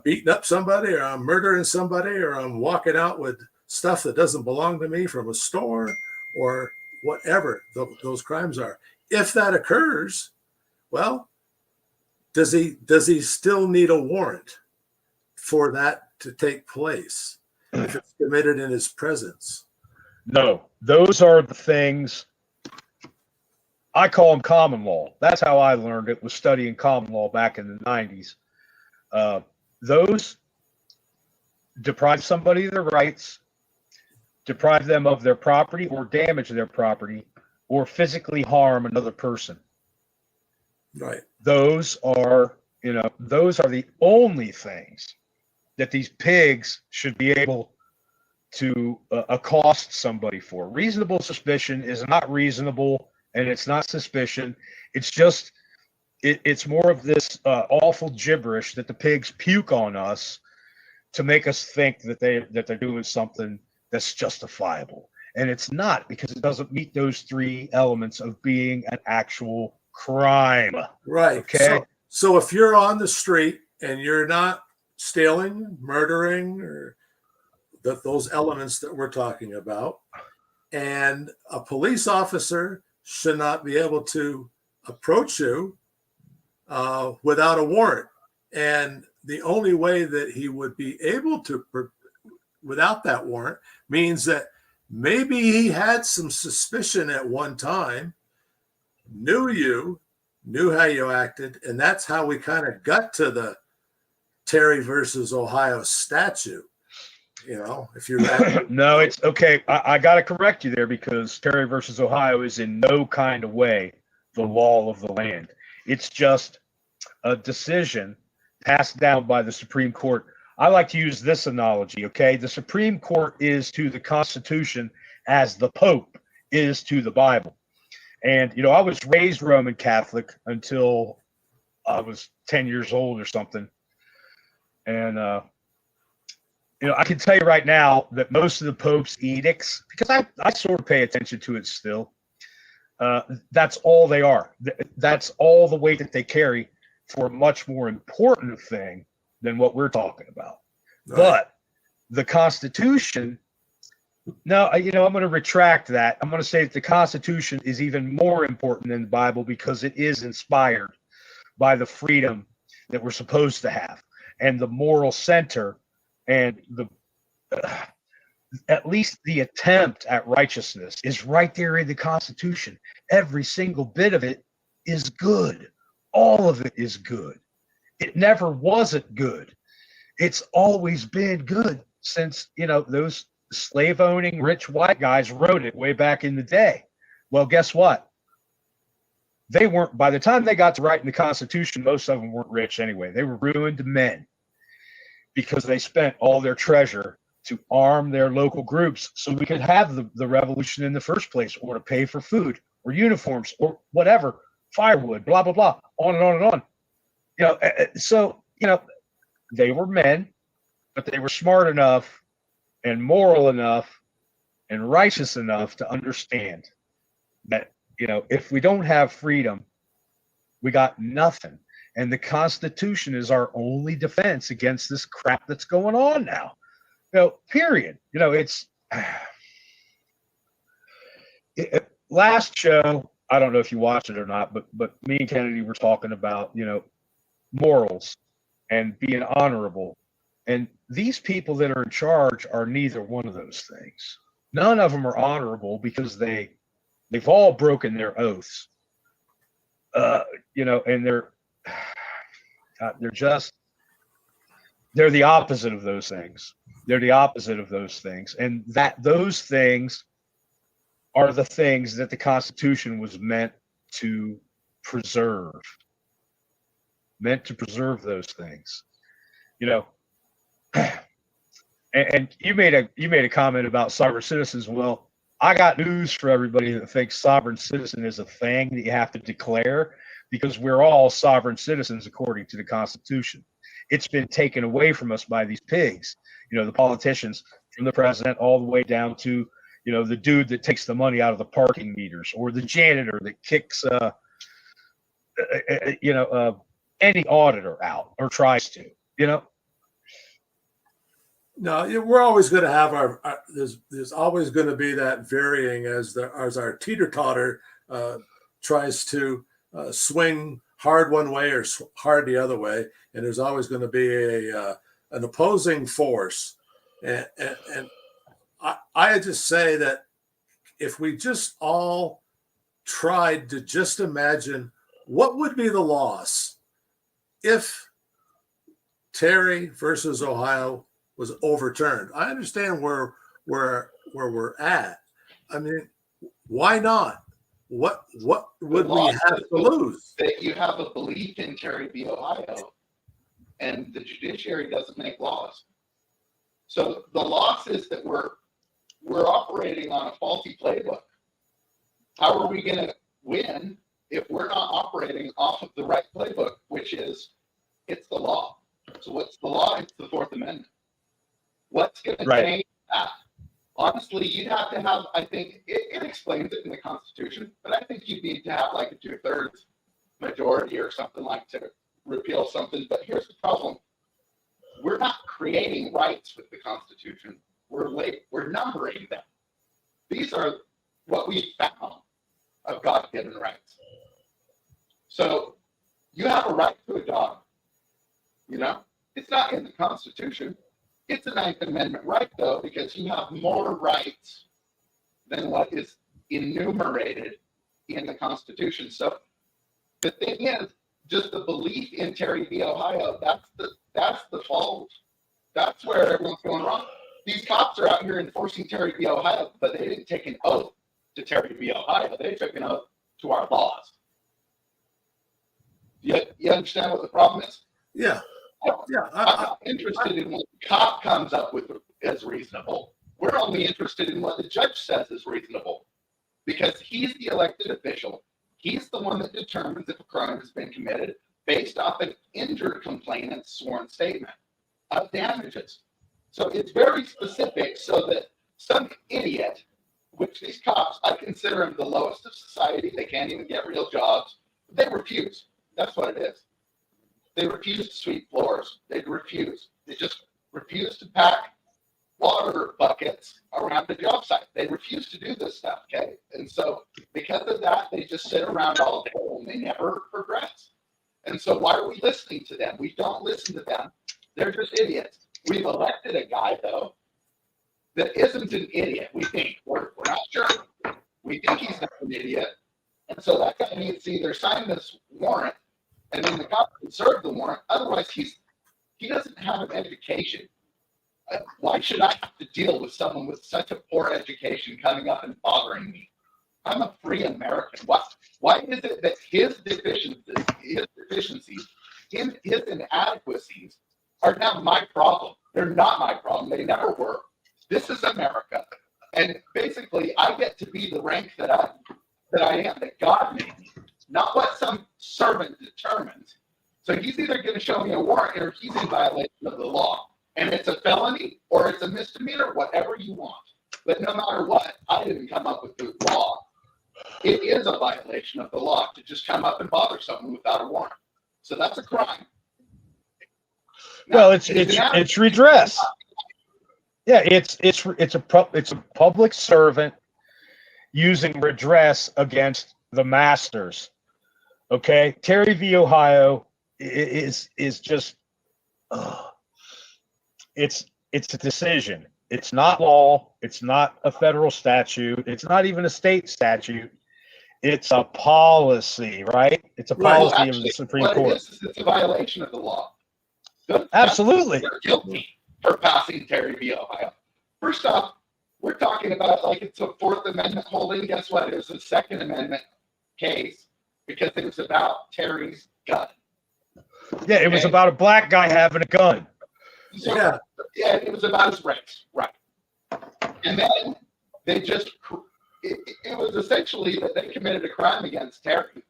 beating up somebody or I'm murdering somebody or I'm walking out with stuff that doesn't belong to me from a store or whatever those crimes are. If that occurs, well, does he still need a warrant for that to take place if it's committed in his presence? No, those are the things I call them common law. That's how I learned it, was studying common law back in the 90s. Those deprive somebody of their rights, deprive them of their property or damage their property or physically harm another person. Right. Those are the only things that these pigs should be able to accost somebody for. Reasonable suspicion is not reasonable, and it's not suspicion. It's just, it's more of this awful gibberish that the pigs puke on us to make us think that they're doing something that's justifiable. And it's not, because it doesn't meet those three elements of being an actual crime. Right. Okay. So if you're on the street and you're not stealing, murdering, or those elements that we're talking about, and a police officer should not be able to approach you without a warrant. And the only way that he would be able to, without that warrant, means that maybe he had some suspicion at one time, knew how you acted, and that's how we kind of got to the Terry versus Ohio statute. If you no, it's okay. I got to correct you there, because Terry versus Ohio is in no kind of way the law of the land. It's just a decision passed down by the Supreme Court. I like to use this analogy, okay? The Supreme Court is to the Constitution as the Pope is to the Bible. And, I was raised Roman Catholic until I was 10 years old or something. And I can tell you right now that most of the Pope's edicts, because I sort of pay attention to it still, that's all they are. That's all the weight that they carry for a much more important thing than what we're talking about. Right. But the Constitution, no, I'm going to retract that. I'm going to say that the Constitution is even more important than the Bible because it is inspired by the freedom that we're supposed to have and the moral center and the at least the attempt at righteousness is right there in the Constitution. Every single bit of it is good. All of it is good. It never wasn't good. It's always been good since, those slave-owning rich white guys wrote it way back in the day. Well, guess what? They weren't, by the time they got to writing the Constitution, most of them weren't rich anyway. They were ruined men because they spent all their treasure to arm their local groups so we could have the revolution in the first place, or to pay for food or uniforms or whatever, firewood, blah, blah, blah, on and on and on. So, they were men, but they were smart enough and moral enough and righteous enough to understand that, if we don't have freedom, we got nothing. And the Constitution is our only defense against this crap that's going on now. Period. It's last show. I don't know if you watched it or not, but me and Kennedy were talking about, morals and being honorable. And these people that are in charge are neither one of those things. None of them are honorable because they've all broken their oaths. And they're the opposite of those things. They're the opposite of those things. And those things are the things that the Constitution was meant to preserve. Meant to preserve those things. And you made a comment about sovereign citizens. Well, I got news for everybody that thinks sovereign citizen is a thing that you have to declare, because we're all sovereign citizens according to the Constitution. It's been taken away from us by these pigs, the politicians, from the president all the way down to, the dude that takes the money out of the parking meters, or the janitor that kicks, any auditor out or tries to, No, we're always going to have there's always going to be that varying as our teeter-totter tries to swing hard one way or hard the other way, and there's always going to be an opposing force. And I just say that if we just all tried to just imagine what would be the loss if Terry versus Ohio was overturned. I understand where we're at. I mean, why not? What would we have to lose? That you have a belief in Terry v. Ohio, and the judiciary doesn't make laws. So the loss is that we're operating on a faulty playbook. How are we going to win if we're not operating off of the right playbook, which is it's the law? So what's the law? It's the Fourth Amendment. What's going to change that? Honestly, you'd have to have, I think, it explains it in the Constitution, but I think you'd need to have like a 2/3 majority or something like to repeal something. But here's the problem. We're not creating rights with the Constitution. We're numbering them. These are what we found of God-given rights. So you have a right to a dog. It's not in the Constitution. It's a Ninth Amendment right, though, because you have more rights than what is enumerated in the Constitution. So the thing is, just the belief in Terry v. Ohio, that's the fault. That's where everyone's going wrong. These cops are out here enforcing Terry v. Ohio, but they didn't take an oath to Terry v. Ohio. They took an oath to our laws. You understand what the problem is? Yeah. I'm not interested in what the cop comes up with as reasonable. We're only interested in what the judge says is reasonable, because he's the elected official. He's the one that determines if a crime has been committed based off an injured complainant's sworn statement. of damages. So it's very specific so that some idiot, which these cops, I consider them the lowest of society. They can't even get real jobs. They refuse. That's what it is. They refuse to sweep floors. They refuse. They just refuse to pack water buckets around the job site. They refuse to do this stuff, okay? And so because of that, they just sit around all day and they never progress. And so why are we listening to them? We don't listen to them. They're just idiots. We've elected a guy, though, that isn't an idiot. We think. We're not sure. We think he's not an idiot. And so that guy needs to either sign this warrant and then the cop can serve the warrant. Otherwise, he doesn't have an education. Why should I have to deal with someone with such a poor education coming up and bothering me? I'm a free American. Why is it that his deficiencies, his inadequacies are now my problem? They're not my problem. They never were. This is America. And basically, I get to be the rank that I am, that God made me, not what some servant determines. So he's either going to show me a warrant or he's in violation of the law. And it's a felony or it's a misdemeanor, whatever you want. But no matter what, I didn't come up with the law. It is a violation of the law to just come up and bother someone without a warrant. So that's a crime. Now, well, it's redress. Yeah, it's a public servant using redress against the masters. Okay, Terry v. Ohio is just it's a decision. It's not law. It's not a federal statute. It's not even a state statute. It's a policy, right? It's a policy of the Supreme Court. It's a violation of the law. Absolutely. They're guilty for passing Terry v. Ohio. First off, we're talking about like it's a Fourth Amendment holding. Guess what? It was a Second Amendment case because it was about Terry's gun. Yeah, it was about a black guy having a gun. So, yeah, it was about his race, right? And then they just, it was essentially that they committed a crime against Terry.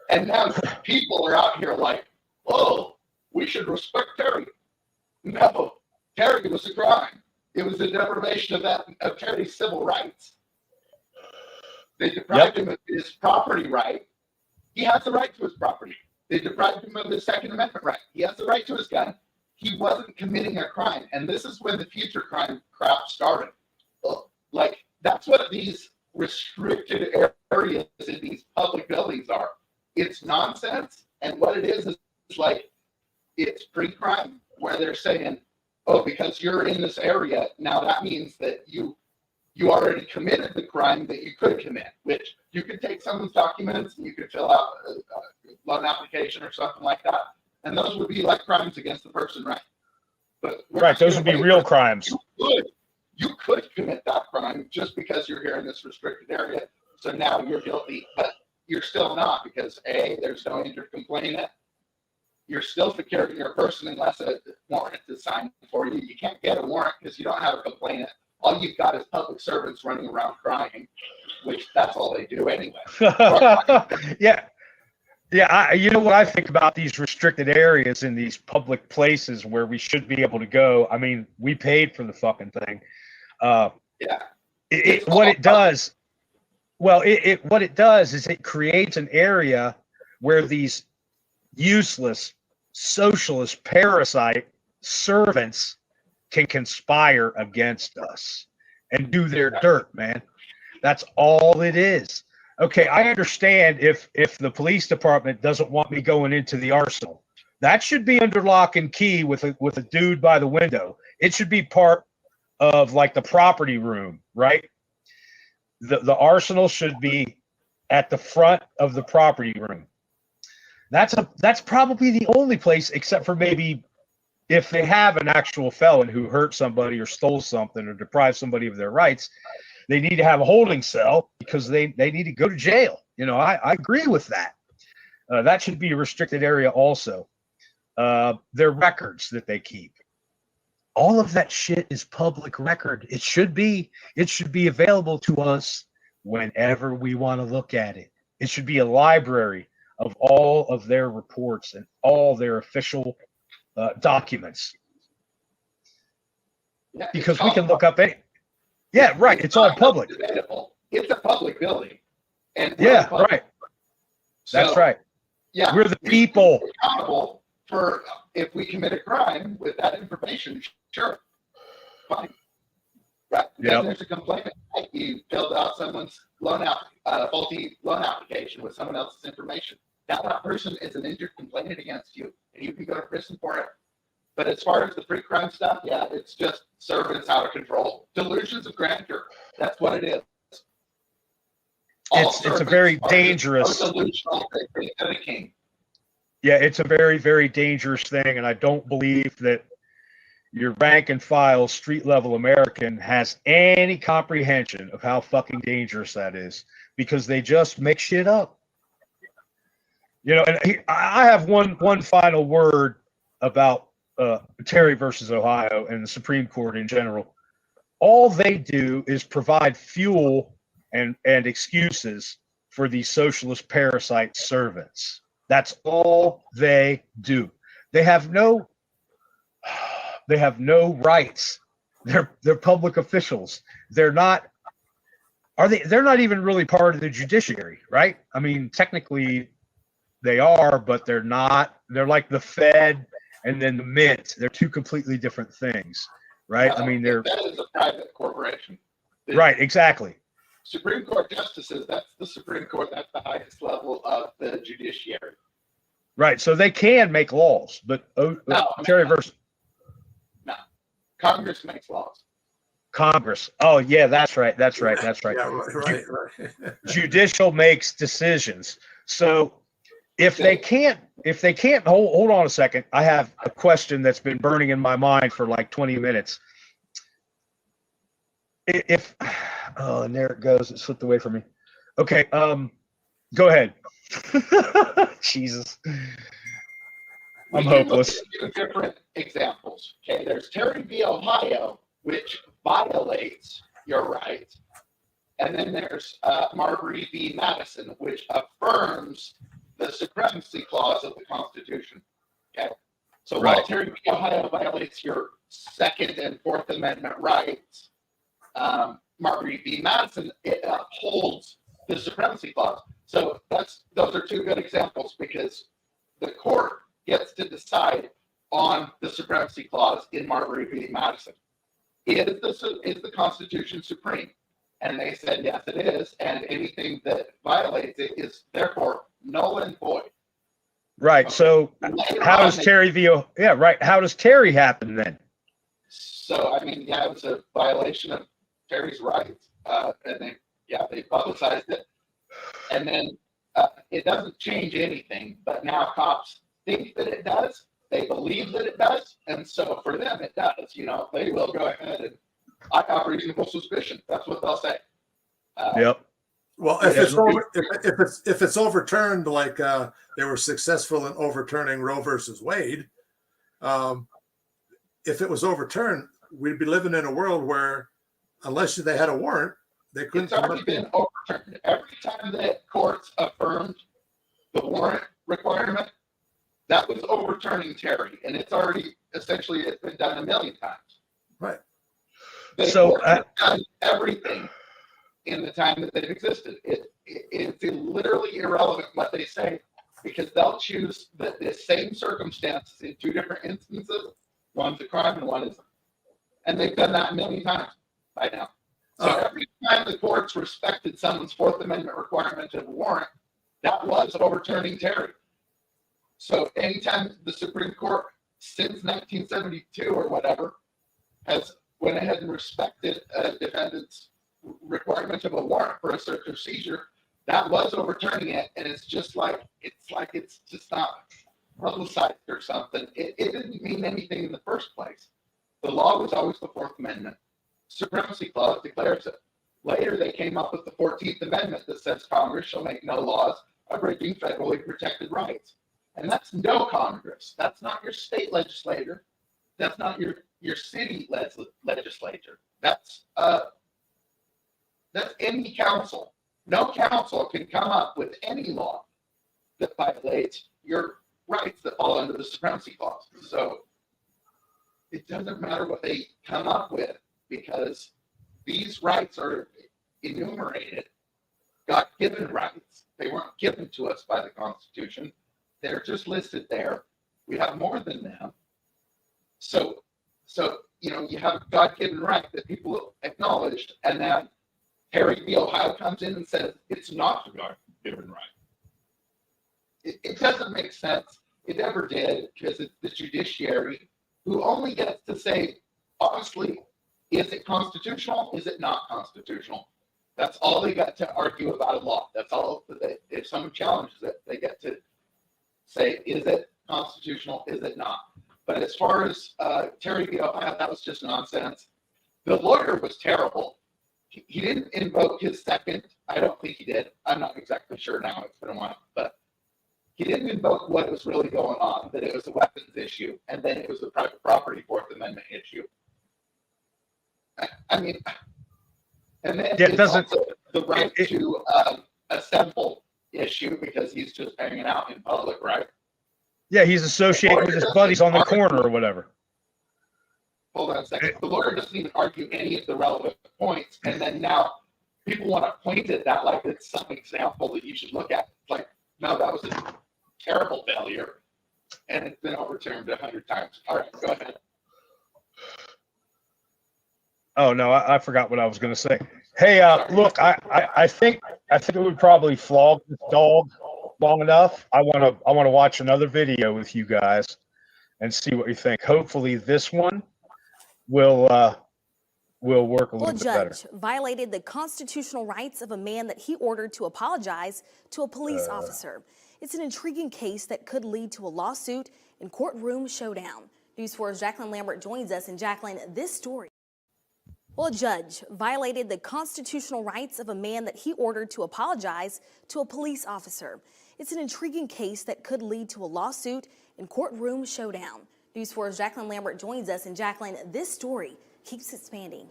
And now people are out here like, whoa, we should respect Terry. No, Terry was a crime. It was a deprivation of Terry's civil rights. They deprived him of his property right. He has the right to his property. They deprived him of his Second Amendment right. He has the right to his gun. He wasn't committing a crime. And this is when the future crime crap started. Like, that's what these restricted areas in these public buildings are. It's nonsense. And what it is like, it's pre-crime where they're saying, oh, because you're in this area, now that means that you already committed the crime that you could commit, which you could take someone's documents and you could fill out a loan application or something like that. And those would be like crimes against the person, right? But right, those would be real crimes. You could commit that crime just because you're here in this restricted area. So now you're guilty, but you're still not because A, there's no intercomplainant. You're still securing your person unless a warrant is signed for you. You can't get a warrant because you don't have a complainant. All you've got is public servants running around crying, which that's all they do anyway. Yeah. Yeah, you know what I think about these restricted areas in these public places where we should be able to go. I mean, we paid for the fucking thing. What it does is it creates an area where these useless socialist parasite servants can conspire against us and do their dirt, man. That's all it is. Okay, I understand if the police department doesn't want me going into the arsenal. That should be under lock and key with a dude by the window. It should be part of like the property room, right? The arsenal should be at the front of the property room. That's probably the only place, except for maybe if they have an actual felon who hurt somebody or stole something or deprived somebody of their rights. They need to have a holding cell because they need to go to jail. You know, I agree with that. That should be a restricted area also. Their records that they keep. All of that shit is public record. It should be available to us whenever we want to look at it. It should be a library of all of their reports and all their official documents. Yeah, because we can look up any. Yeah, right. It's all public. Debatable. It's a public building. And Yeah, public. right. So, That's right. Yeah, We're the we people. can be accountable for if we commit a crime with that information. Sure, fine. Right. Then Yep. there's a complaint. You filled out someone's faulty loan application with someone else's information. Now that person is an injured complainant against you, and you can go to prison for it. But as far as the pre-crime stuff, yeah, it's just servants out of control, delusions of grandeur. That's what it is. It's a very dangerous. Delusional. They're the king. Yeah, it's a very, very dangerous thing, and I don't believe that your rank and file street level American has any comprehension of how fucking dangerous that is, because they just make shit up. You know, and I have one final word about Terry versus Ohio and the Supreme Court in general. All they do is provide fuel and excuses for these socialist parasite servants. That's all they do. They have no rights. They're public officials. They're not even really part of the judiciary, right? I mean, technically they are, but they're not. They're like the Fed and then the Mint. They're two completely different things, right? I mean, that is a private corporation. Right, exactly. Supreme Court justices, that's the Supreme Court. That's the highest level of the judiciary. Right, so they can make laws, but Terry versus Congress makes laws. Congress. Oh yeah, that's right. Yeah, right. Judicial makes decisions. So if they can't hold on a second. I have a question that's been burning in my mind for like 20 minutes. And there it goes. It slipped away from me. Okay, go ahead. Jesus. I'm hopeless. Different examples. Okay, there's Terry v. Ohio, which violates your rights. And then there's Marbury v. Madison, which affirms the supremacy clause of the Constitution. Okay, so while Terry v. Ohio violates your Second and Fourth Amendment rights, Marbury v. Madison, it upholds the supremacy clause. So those are two good examples, because the court gets to decide on the supremacy clause in Marbury v. Madison. Is the Constitution supreme? And they said, yes, it is. And anything that violates it is therefore null and void. Right. Okay. So how does Terry how does Terry happen then? So, I mean, yeah, it was a violation of Terry's rights. And they publicized it. And then it doesn't change anything, but now cops think that it does. They believe that it does, and so for them it does. You know, they will go ahead and I have reasonable suspicion. That's what they'll say. Yep. Well, if it's overturned, like they were successful in overturning Roe versus Wade, if it was overturned, we'd be living in a world where, unless they had a warrant, they couldn't. It's already been overturned. Every time that courts affirmed the warrant requirement, that was overturning Terry, and it's been done a million times. Right. They've done everything in the time that they've existed. It's literally irrelevant what they say, because they'll choose the same circumstances in two different instances. One's a crime and one isn't. And they've done that a million times by now. So every time the courts respected someone's Fourth Amendment requirement of a warrant, that was overturning Terry. So anytime the Supreme Court, since 1972 or whatever, has went ahead and respected a defendant's requirement of a warrant for a search or seizure, that was overturning it. And it's just it's just not publicized or something. It didn't mean anything in the first place. The law was always the Fourth Amendment. Supremacy Clause declares it. Later, they came up with the 14th Amendment that says Congress shall make no laws abridging federally protected rights. And that's no Congress. That's not your state legislature. That's not your city legislature. That's any council. No council can come up with any law that violates your rights that fall under the Supremacy Clause. So it doesn't matter what they come up with, because these rights are enumerated, God-given rights. They weren't given to us by the Constitution. They're just listed there. We have more than them. So you have a God-given right that people acknowledged, and then Harry v. Ohio comes in and says it's not a God-given right. It doesn't make sense. It never did, because it's the judiciary who only gets to say, honestly, is it constitutional? Is it not constitutional? That's all they got to argue about a law. That's all. If someone challenges it, they get to say, is it constitutional? Is it not? But as far as Terry v. Ohio, that was just nonsense. The lawyer was terrible. He didn't invoke his second. I don't think he did. I'm not exactly sure now. It's been a while. But he didn't invoke what was really going on, that it was a weapons issue, and then it was a private property Fourth Amendment issue. I mean, and then it's also the right to assemble issue, because he's just hanging out in public, right? Yeah, he's associated with his buddies on the corner or whatever. Hold on a second. The lawyer doesn't even argue any of the relevant points, and then now people want to point at that like it's some example that you should look at. Like, no, that was a terrible failure, and it's been overturned 100 times. All right, go ahead. Oh no, I forgot what I was going to say. Hey, look, I think it would probably flog this dog long enough. I want to watch another video with you guys and see what you think. Hopefully, this one will work a little bit better. A judge violated the constitutional rights of a man that he ordered to apologize to a police officer. It's an intriguing case that could lead to a lawsuit and courtroom showdown. News 4's Jacqueline Lambert joins us. And Jacqueline, this story. Well, a judge violated the constitutional rights of a man that he ordered to apologize to a police officer. It's an intriguing case that could lead to a lawsuit and courtroom showdown. News 4's Jacqueline Lambert joins us. And Jacqueline, this story keeps expanding.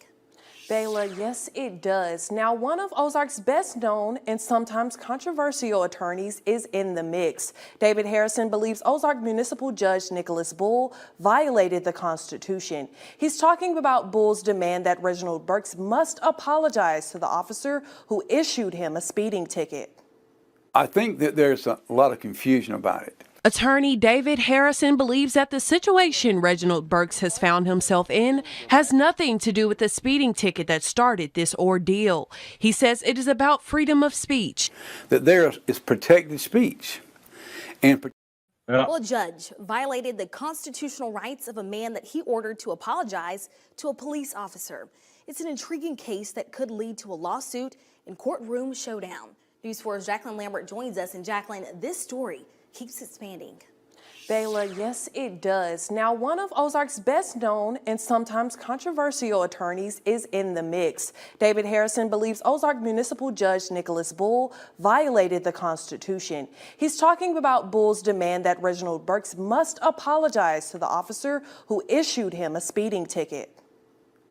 Bayla, yes, it does. Now, one of Ozark's best known and sometimes controversial attorneys is in the mix. David Harrison believes Ozark Municipal Judge Nicholas Bull violated the Constitution. He's talking about Bull's demand that Reginald Burks must apologize to the officer who issued him a speeding ticket. I think that there's a lot of confusion about it. Attorney David Harrison believes that the situation Reginald Burks has found himself in has nothing to do with the speeding ticket that started this ordeal. He says it is about freedom of speech. That there is protected speech. And well, a judge violated the constitutional rights of a man that he ordered to apologize to a police officer. It's an intriguing case that could lead to a lawsuit and courtroom showdown. News 4's Jacqueline Lambert joins us. And Jacqueline, this story keeps expanding. Bayla, yes, it does. Now, one of Ozark's best known and sometimes controversial attorneys is in the mix. David Harrison believes Ozark Municipal Judge Nicholas Bull violated the Constitution. He's talking about Bull's demand that Reginald Burks must apologize to the officer who issued him a speeding ticket.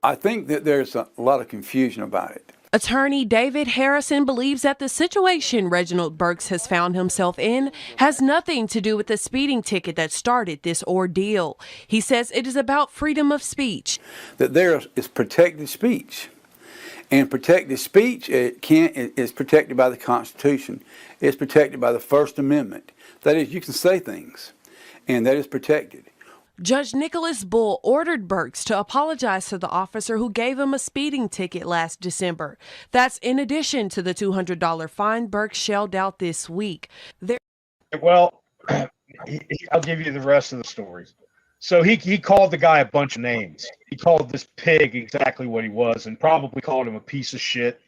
I think that there's a lot of confusion about it. Attorney David Harrison believes that the situation Reginald Burks has found himself in has nothing to do with the speeding ticket that started this ordeal. He says it is about freedom of speech. That there is protected speech. And protected speech is protected by the Constitution. It's protected by the First Amendment. That is, you can say things, and that is protected. Judge Nicholas Bull ordered Burks to apologize to the officer who gave him a speeding ticket last December. That's in addition to the $200 fine Burks shelled out this week. Well, I'll give you the rest of the stories. So he called the guy a bunch of names. He called this pig exactly what he was, and probably called him a piece of shit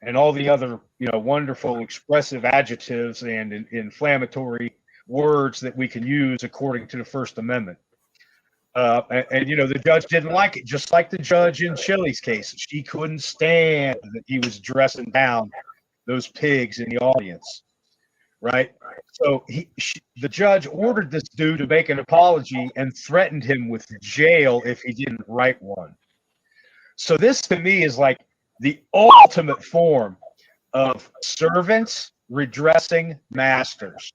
and all the other, wonderful expressive adjectives and inflammatory words that we can use according to the First Amendment. The judge didn't like it, just like the judge in Chili's case. She couldn't stand that he was dressing down those pigs in the audience, right? So the judge ordered this dude to make an apology and threatened him with jail if he didn't write one. So this, to me, is like the ultimate form of servants redressing masters.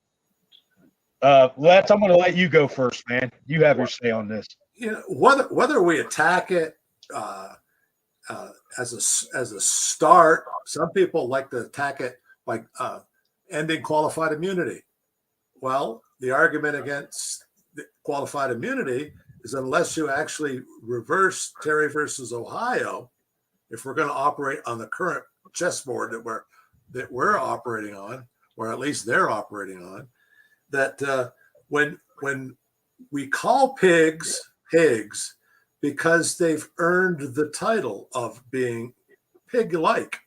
I'm going to let you go first, man. You have your say on this. you know, whether we attack it as a start, some people like to attack it by ending qualified immunity. Well, the argument against qualified immunity is unless you actually reverse Terry versus Ohio, if we're going to operate on the current chessboard that we're operating on, or at least they're operating on, that when we call pigs pigs because they've earned the title of being pig-like,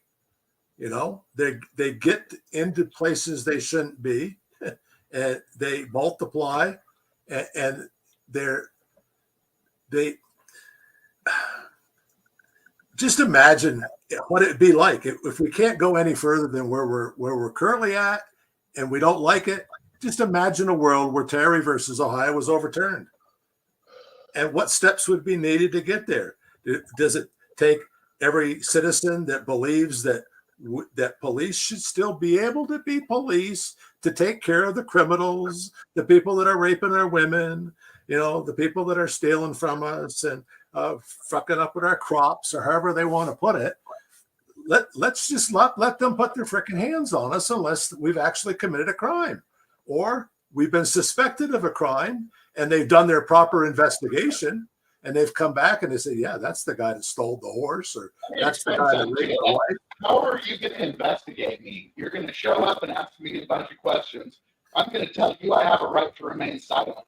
you know, they get into places they shouldn't be, and they multiply, and they just imagine what it'd be like if we can't go any further than where we're currently at, and we don't like it. Just imagine a world where Terry versus Ohio was overturned, and what steps would be needed to get there. Does it take every citizen that believes that police should still be able to be police, to take care of the criminals, the people that are raping our women, you know, the people that are stealing from us and fucking up with our crops, or however they want to put it? Let's just let them put their freaking hands on us unless we've actually committed a crime, or we've been suspected of a crime and they've done their proper investigation and they've come back and they say, yeah, that's the guy that stole the horse, or that's the guy that raped the wife. How are you going to investigate me? You're going to show up and ask me a bunch of questions. I'm going to tell you I have a right to remain silent.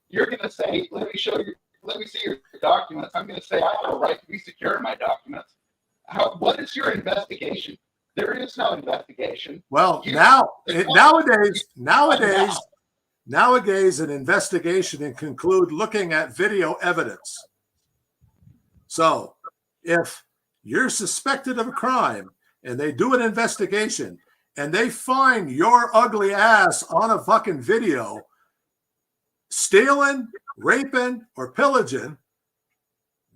You're going to say, let me see your documents. I'm going to say I have a right to be secure in my documents. What is your investigation? There is no investigation. Well, nowadays, an investigation can conclude looking at video evidence. So if you're suspected of a crime and they do an investigation and they find your ugly ass on a fucking video stealing, raping, or pillaging,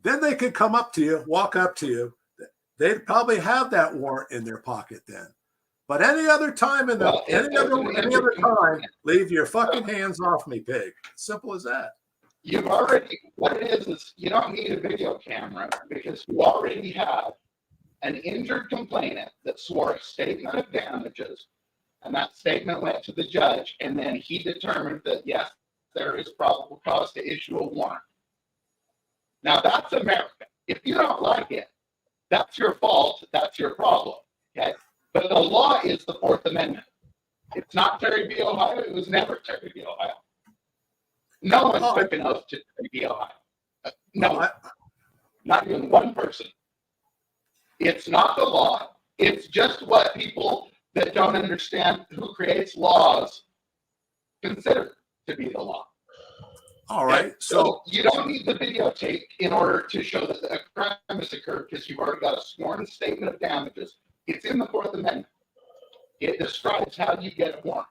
then they could come up to you, walk up to you. They'd probably have that warrant in their pocket then. But any other time any other time, leave your fucking hands off me, pig. Simple as that. What it is you don't need a video camera because you already have an injured complainant that swore a statement of damages, and that statement went to the judge, and then he determined that, yes, there is probable cause to issue a warrant. Now, that's America. If you don't like it, that's your fault. That's your problem. Okay? But the law is the Fourth Amendment. It's not Terry v. Ohio. It was never Terry v. Ohio. No one took an oath to Terry v. Ohio. No one. Not even one person. It's not the law. It's just what people that don't understand who creates laws consider to be the law. All right. Okay? So you don't need the videotape in order to show that a crime has occurred because you've already got a sworn statement of damages. It's in the Fourth Amendment. It describes how you get a warrant.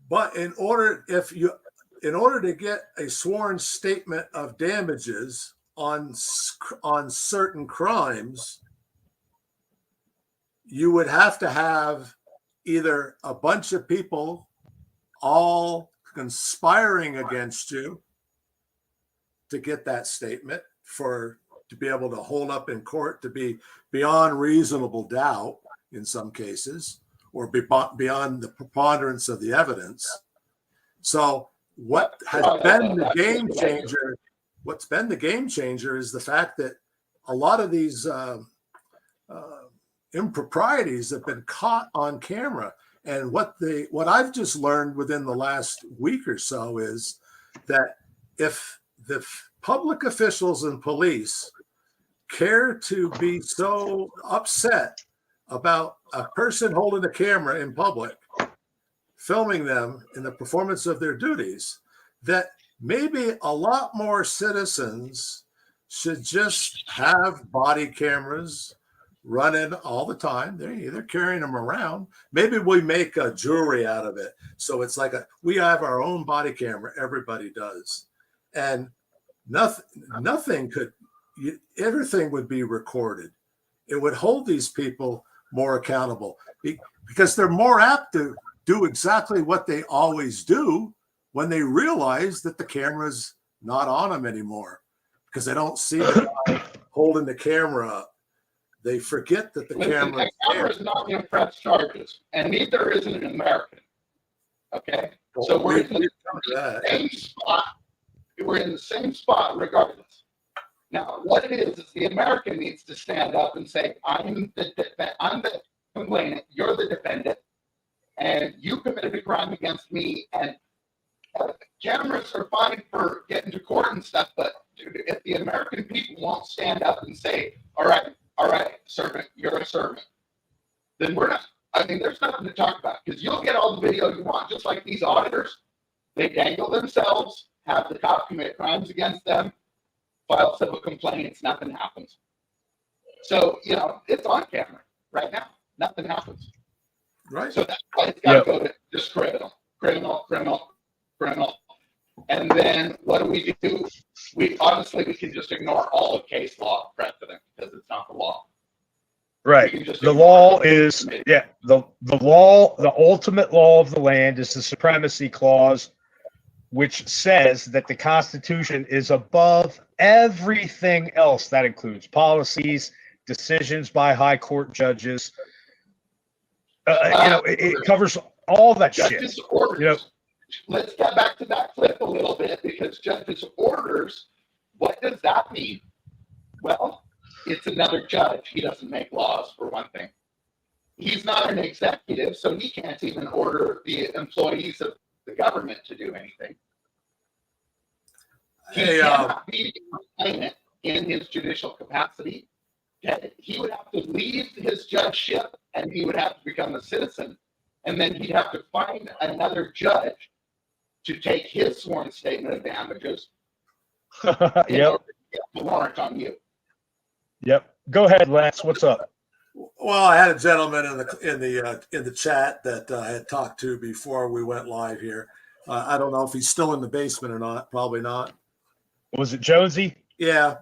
But in order to get a sworn statement of damages on certain crimes, you would have to have either a bunch of people all conspiring against you to get that statement, to be able to hold up in court, to be beyond reasonable doubt in some cases, or beyond the preponderance of the evidence. So what has been the game changer? What's been the game changer is the fact that a lot of these improprieties have been caught on camera. And what I've just learned within the last week or so is that if the public officials and police care to be so upset about a person holding a camera in public, filming them in the performance of their duties, that maybe a lot more citizens should just have body cameras running all the time. They're carrying them around. Maybe we make a jewelry out of it. So it's like we have our own body camera. Everybody does. And everything would be recorded. It would hold these people more accountable because they're more apt to do exactly what they always do when they realize that the cameras not on them anymore because they don't see the guy holding the camera up. They forget that the camera is not going to press charges, and neither is an American. Okay, so we're in the same spot. We're in the same spot regardless. Now, what it is the American needs to stand up and say, I'm the complainant, you're the defendant, and you committed a crime against me, and cameras are fine for getting to court and stuff, but dude, if the American people won't stand up and say, all right, servant, you're a servant, then we're not. I mean, there's nothing to talk about because you'll get all the video you want, just like these auditors. They dangle themselves, have the cop commit crimes against them, file civil complaints, nothing happens. So, it's on camera right now. Nothing happens. Right. So that's why it's got to go to just criminal. And then what do? We can just ignore all of case law precedent because it's not the law. Right. The law is, the law, the ultimate law of the land is the supremacy clause, which says that the Constitution is above everything else. That includes policies, decisions by high court judges. It covers all that shit. Orders. Let's get back to that clip a little bit because judge's orders, what does that mean? Well, it's another judge. He doesn't make laws, for one thing. He's not an executive, so he can't even order the employees of the government to do anything. He cannot be in his judicial capacity. He would have to leave his judgeship and he would have to become a citizen. And then he'd have to find another judge to take his sworn statement of damages. Yep. The warrant on you. Yep. Go ahead, Lance. What's up? Well, I had a gentleman in the chat that I had talked to before we went live here. I don't know if he's still in the basement or not. Probably not. Was it Jonesy? Yeah.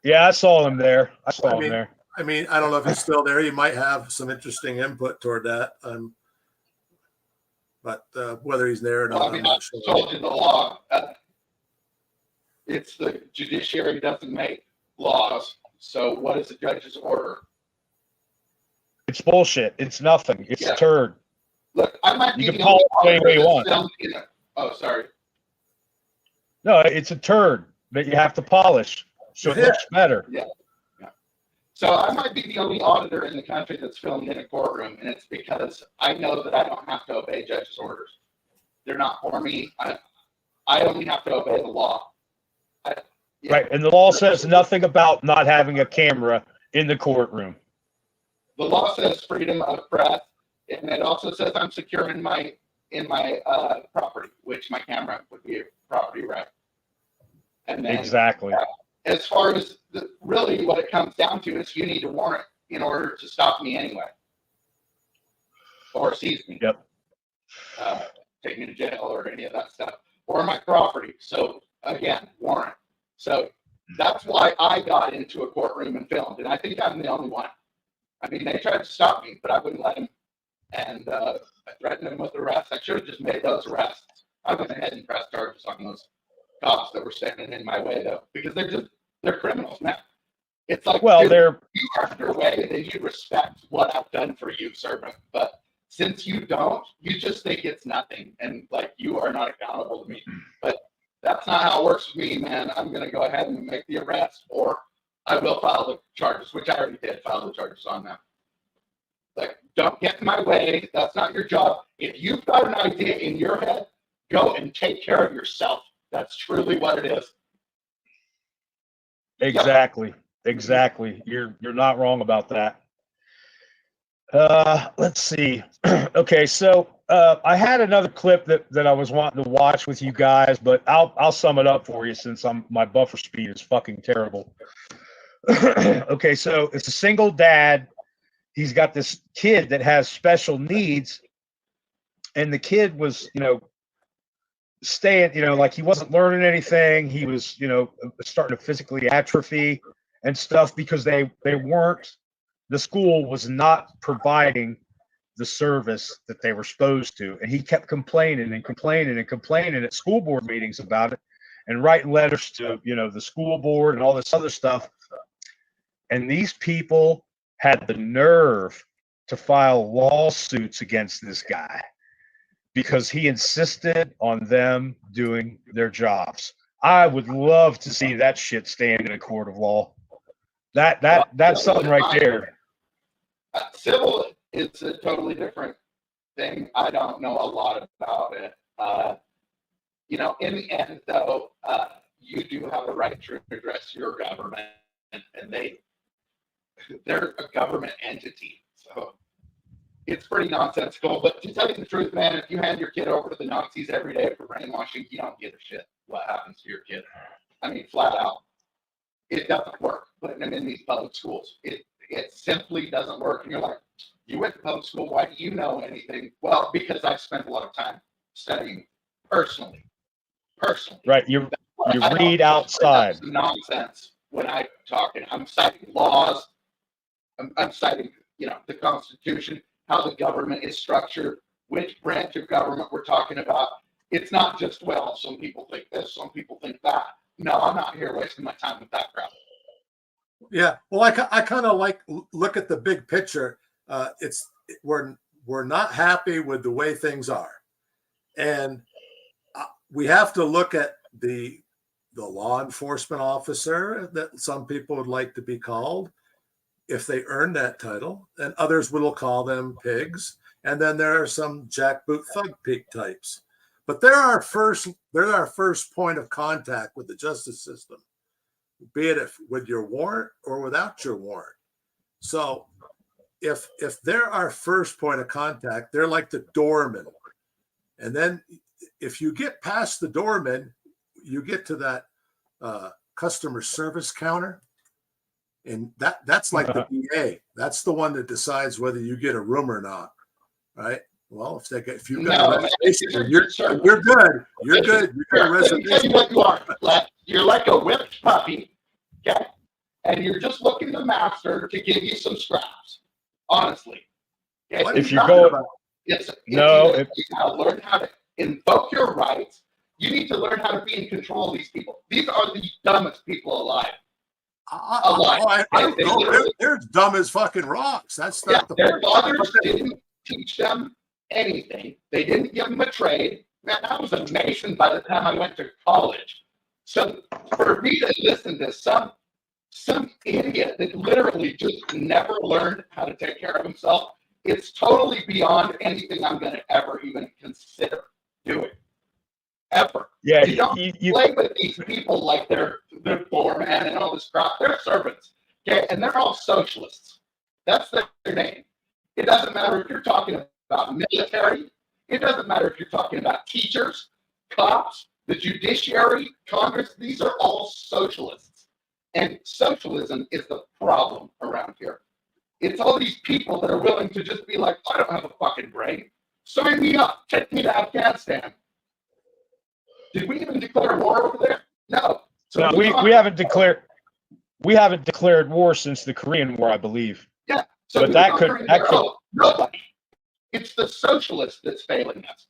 Yeah, I saw him there. I don't know if he's still there. He might have some interesting input toward that. But whether he's there or not, I'm not sure. I told you the law. It's the judiciary doesn't make laws. So what is the judge's order? It's bullshit. It's nothing. It's a turd. Look, I might be you can call it any way you want. Oh, sorry. No, it's a turd that you have to polish so it looks better. Yeah. So I might be the only auditor in the country that's filmed in a courtroom, and it's because I know that I don't have to obey judge's orders. They're not for me. I only have to obey the law. Right, and the law says nothing about not having a camera in the courtroom. The law says freedom of press, and it also says I'm secure in my property, which my camera would be a property right. And then, exactly. As far as really what it comes down to is you need a warrant in order to stop me anyway, or seize me. Yep. Take me to jail or any of that stuff, or my property. So again, warrant. So that's why I got into a courtroom and filmed, and I think I'm the only one. I mean, they tried to stop me, but I wouldn't let them, and I threatened them with arrests. I should have just made those arrests. I went ahead and pressed charges on those cops that were standing in my way, though, because they're criminals, man. It's like, well, dude, they're you are your way, then you respect what I've done for you, servant. But since you don't, you just think it's nothing, and like you are not accountable to me. But that's not how it works with me, man. I'm going to go ahead and make the arrest, or I will file the charges, which I already did file the charges on them. Like, don't get in my way. That's not your job. If you've got an idea in your head, go and take care of yourself. That's truly what it is. Exactly. Exactly. You're not wrong about that. Let's see. Okay, so I had another clip that I was wanting to watch with you guys, but I'll sum it up for you since my buffer speed is fucking terrible. Okay, so it's a single dad. He's got this kid that has special needs, and the kid was, staying, like he wasn't learning anything. He was, starting to physically atrophy and stuff because they weren't, the school was not providing the service that they were supposed to. And he kept complaining and complaining and complaining at school board meetings about it. and writing letters to, the school board and all this other stuff. And these people had the nerve to file lawsuits against this guy because he insisted on them doing their jobs. I would love to see that shit stand in a court of law. That's something right there. Civil is a totally different thing. I don't know a lot about it. In the end, though, you do have a right to address your government, and they're a government entity. So it's pretty nonsensical. But to tell you the truth, man, if you hand your kid over to the Nazis every day for brainwashing, you don't give a shit what happens to your kid. I mean, flat out. It doesn't work putting them in these public schools. It simply doesn't work. And you're like, you went to public school, why do you know anything? Well, because I've spent a lot of time studying personally. Right. You read outside. Nonsense when I talk, and I'm citing laws. I'm citing, the Constitution, how the government is structured, which branch of government we're talking about. It's not just, well, some people think this, some people think that. No, I'm not here wasting my time with that crap. Yeah. Well, I kind of look at the big picture. We're not happy with the way things are. And we have to look at the law enforcement officer that some people would like to be called if they earn that title, and others will call them pigs. And then there are some jackboot thug pig types. But they're our first point of contact with the justice system, be it with your warrant or without your warrant. So if they're our first point of contact, they're like the doorman. And then if you get past the doorman, you get to that customer service counter. And that's like the DA. That's the one that decides whether you get a room or not, right? Well, if you've got a reservation, you're good. You're good. You got a reservation. What you are, you're like a whipped puppy, okay? And you're just looking to the master to give you some scraps. Honestly, okay? If you go, you gotta learn how to invoke your rights. You need to learn how to be in control of these people. These are the dumbest people alive. They're dumb as fucking rocks. That's not their fathers didn't teach them anything. They didn't give them a trade. Man, I was a mason by the time I went to college. So for me to listen to some idiot that literally just never learned how to take care of himself, it's totally beyond anything I'm going to ever even consider doing. Ever. Yeah, you don't play with these people like they're foreman and all this crap. They're servants, okay? And they're all socialists. That's their name. It doesn't matter if you're talking about military. It doesn't matter if you're talking about teachers, cops, the judiciary, Congress. These are all socialists. And socialism is the problem around here. It's all these people that are willing to just be like, I don't have a fucking brain. Sign me up. Take me to Afghanistan. Did we even declare war over there? No. So no, we haven't declared war since the Korean War, I believe. Yeah. So but that could nobody. It's the socialists that's failing us.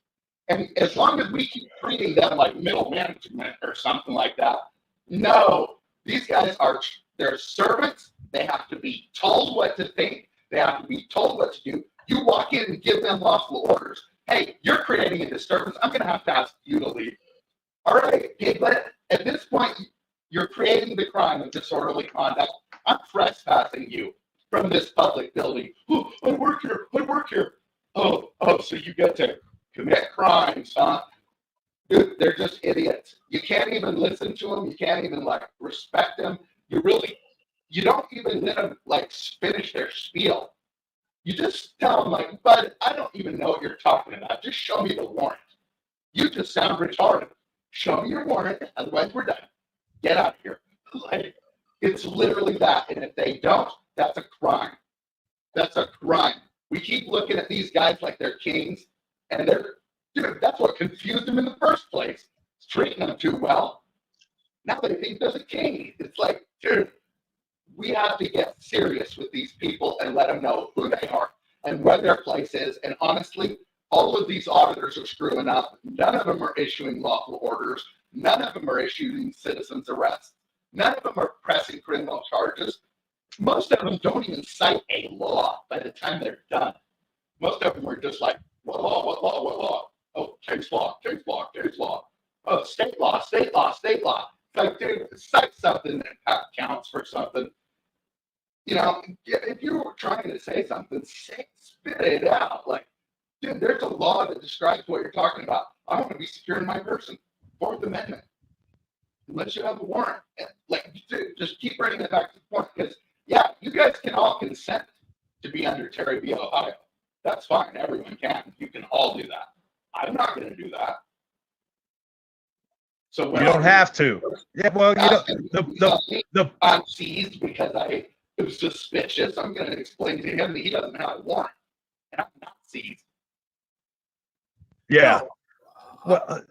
And as long as we keep treating them like middle management or something like that, no, these guys they're servants. They have to be told what to think. They have to be told what to do. You walk in and give them lawful orders. Hey, you're creating a disturbance. I'm going to have to ask you to leave. All right, but at this point, you're creating the crime of disorderly conduct. I'm trespassing you from this public building. Oh, I work here. Oh, so you get to commit crimes, huh? Dude, they're just idiots. You can't even listen to them. You can't even respect them. You don't even let them finish their spiel. You just tell them bud, I don't even know what you're talking about. Just show me the warrant. You just sound retarded. Show me your warrant, otherwise we're done. Get out of here. It's literally that. And if they don't, that's a crime. That's a crime. We keep looking at these guys like they're kings, and that's what confused them in the first place. It's treating them too well. Now they think there's a king. It's dude, we have to get serious with these people and let them know who they are and where their place is. And honestly, all of these auditors are screwing up. None of them are issuing lawful orders. None of them are issuing citizens arrests. None of them are pressing criminal charges. Most of them don't even cite a law by the time they're done. Most of them are just like, what law, what law, what law? Oh, case law, case law, case law. Oh, state law, state law, state law. It's like, dude, cite something that counts for something. You know, if you were trying to say something, spit it out. Like, dude, there's a law that describes what you're talking about. I want to be securing my person. Fourth Amendment. Unless you have a warrant. Like, dude, just keep bringing it back to the point. Because, yeah, you guys can all consent to be under Terry v. Ohio. That's fine. Everyone can. You can all do that. I'm not going to do that. So you don't have to. Yeah, well, I'm seized because I was suspicious. I'm going to explain to him that he doesn't have a warrant, and I'm not seized. Yeah. Well,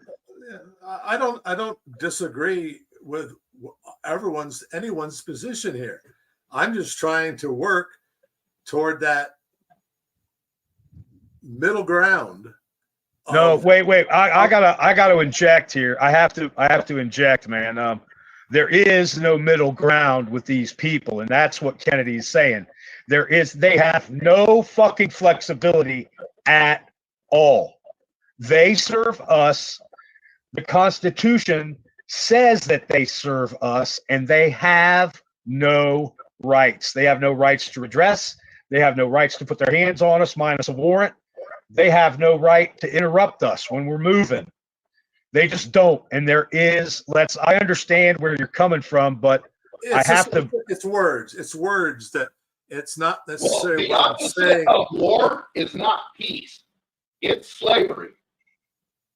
I don't disagree with anyone's position here. I'm just trying to work toward that middle ground. No, wait. I gotta inject here. I have to inject, man. There is no middle ground with these people, and that's what Kennedy's saying. They have no fucking flexibility at all. They serve us. The Constitution says that they serve us, and they have no rights. They have no rights to redress. They have no rights to put their hands on us, minus a warrant. They have no right to interrupt us when we're moving. They just don't. And I understand where you're coming from, but it's words. It's words that it's not necessarily what I'm saying. War is not peace. It's slavery.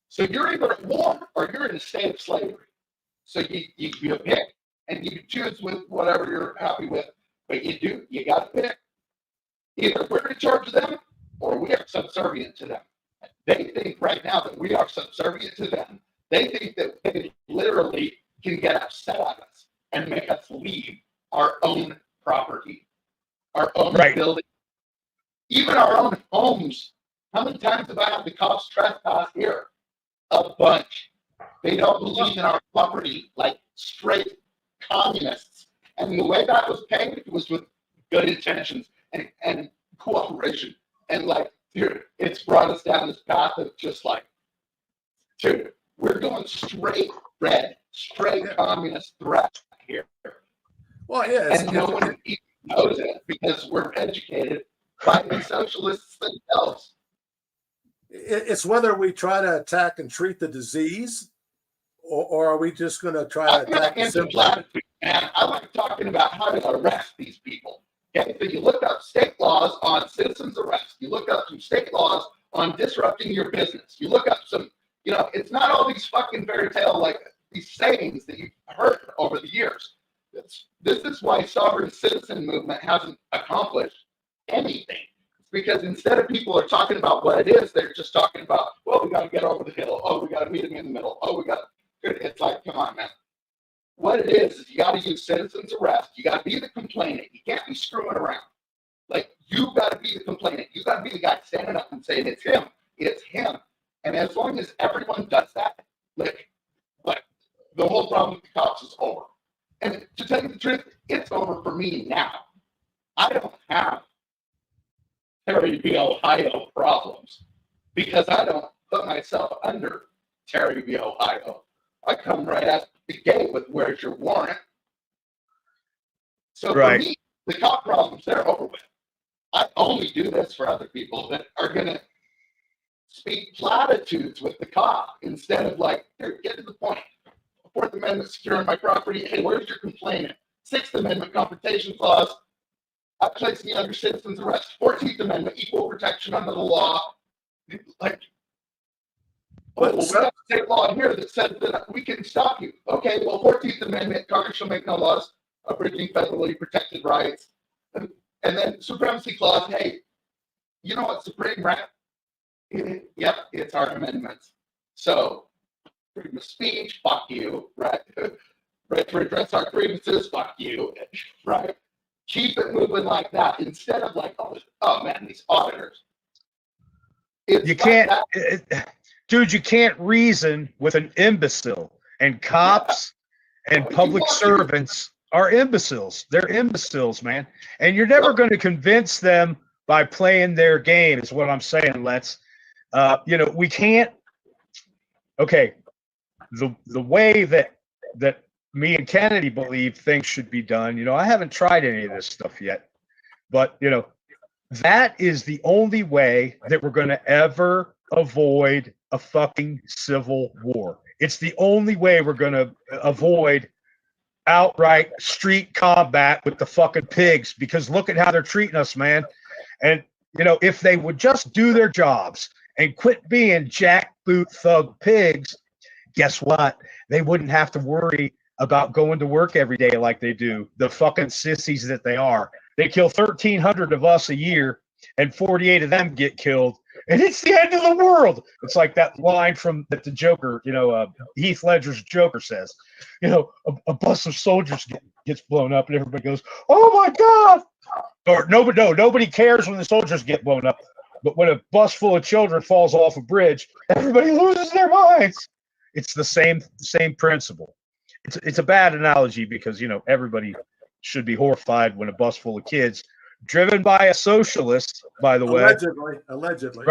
So you're either at war or you're in a state of slavery. So you pick and you choose with whatever you're happy with. But you got to pick. Either we're in charge of them or we are subservient to them. They think right now that we are subservient to them. They think that they literally can get upset at us and make us leave our own property, our own building, even our own homes. How many times have I had the cops trespass here? A bunch. They don't believe in our property like straight communists. And the way that was paid was with good intentions and cooperation. And like, dude, it's brought us down this path of just like, dude, we're going straight red, straight communist threat here. Well, yeah. And no one even knows it because we're educated by the socialists themselves. It's whether we try to attack and treat the disease, or are we just going to try to attack the symptom? And I like talking about how to arrest these people. Okay, so you look up state laws on citizens arrest. You look up some state laws on disrupting your business. You look up some, it's not all these fucking fairy tale, like these sayings that you've heard over the years. This is why sovereign citizen movement hasn't accomplished anything. It's because instead of people are talking about what it is, they're just talking about, well, we got to get over the hill. Oh, we got to meet them in the middle. Oh, it's like, come on, man. What it is you got to use citizens arrest. You got to be the complainant. You can't be screwing around. Like, you got to be the complainant. You got to be the guy standing up and saying, it's him. It's him. And as long as everyone does that, like the whole problem with the cops is over. And to tell you the truth, it's over for me now. I don't have Terry v. Ohio problems because I don't put myself under Terry v. Ohio. I come right at the gate with where's your warrant. So for me, the cop problems, they're over with. I only do this for other people that are going to speak platitudes with the cop instead of like, here, get to the point. Fourth Amendment, securing my property. Hey, where's your complainant? Sixth Amendment, Confrontation Clause. I place me under citizen's arrest. 14th Amendment, equal protection under the law. Like, well, we have a state law here that says that we can stop you. Okay, well, 14th Amendment, Congress shall make no laws abridging federally protected rights. And then Supremacy Clause, hey, you know what Supreme, right? Yep, it's our amendments. So, freedom of speech, fuck you, right? Right to redress our grievances, fuck you, right? Keep it moving like that instead of like, oh man, these auditors. You can't, dude, you can't reason with an imbecile. And cops and public servants are imbeciles. They're imbeciles, man. And you're never going to convince them by playing their game, is what I'm saying, Let's. We can't. Okay, the way that me and Kennedy believe things should be done. I haven't tried any of this stuff yet, but that is the only way that we're going to ever avoid a fucking civil war. It's the only way we're going to avoid outright street combat with the fucking pigs, because look at how they're treating us, man. And if they would just do their jobs and quit being jackboot thug pigs, guess what? They wouldn't have to worry about going to work every day like they do. The fucking sissies that they are. They kill 1,300 of us a year, and 48 of them get killed, and it's the end of the world. It's like that line from the Joker, Heath Ledger's Joker says, a bus of soldiers gets blown up, and everybody goes, "Oh my God!" Or nobody cares when the soldiers get blown up, but when a bus full of children falls off a bridge, everybody loses their minds. It's the same principle. It's a bad analogy because everybody should be horrified when a bus full of kids, driven by a socialist, by the way, allegedly,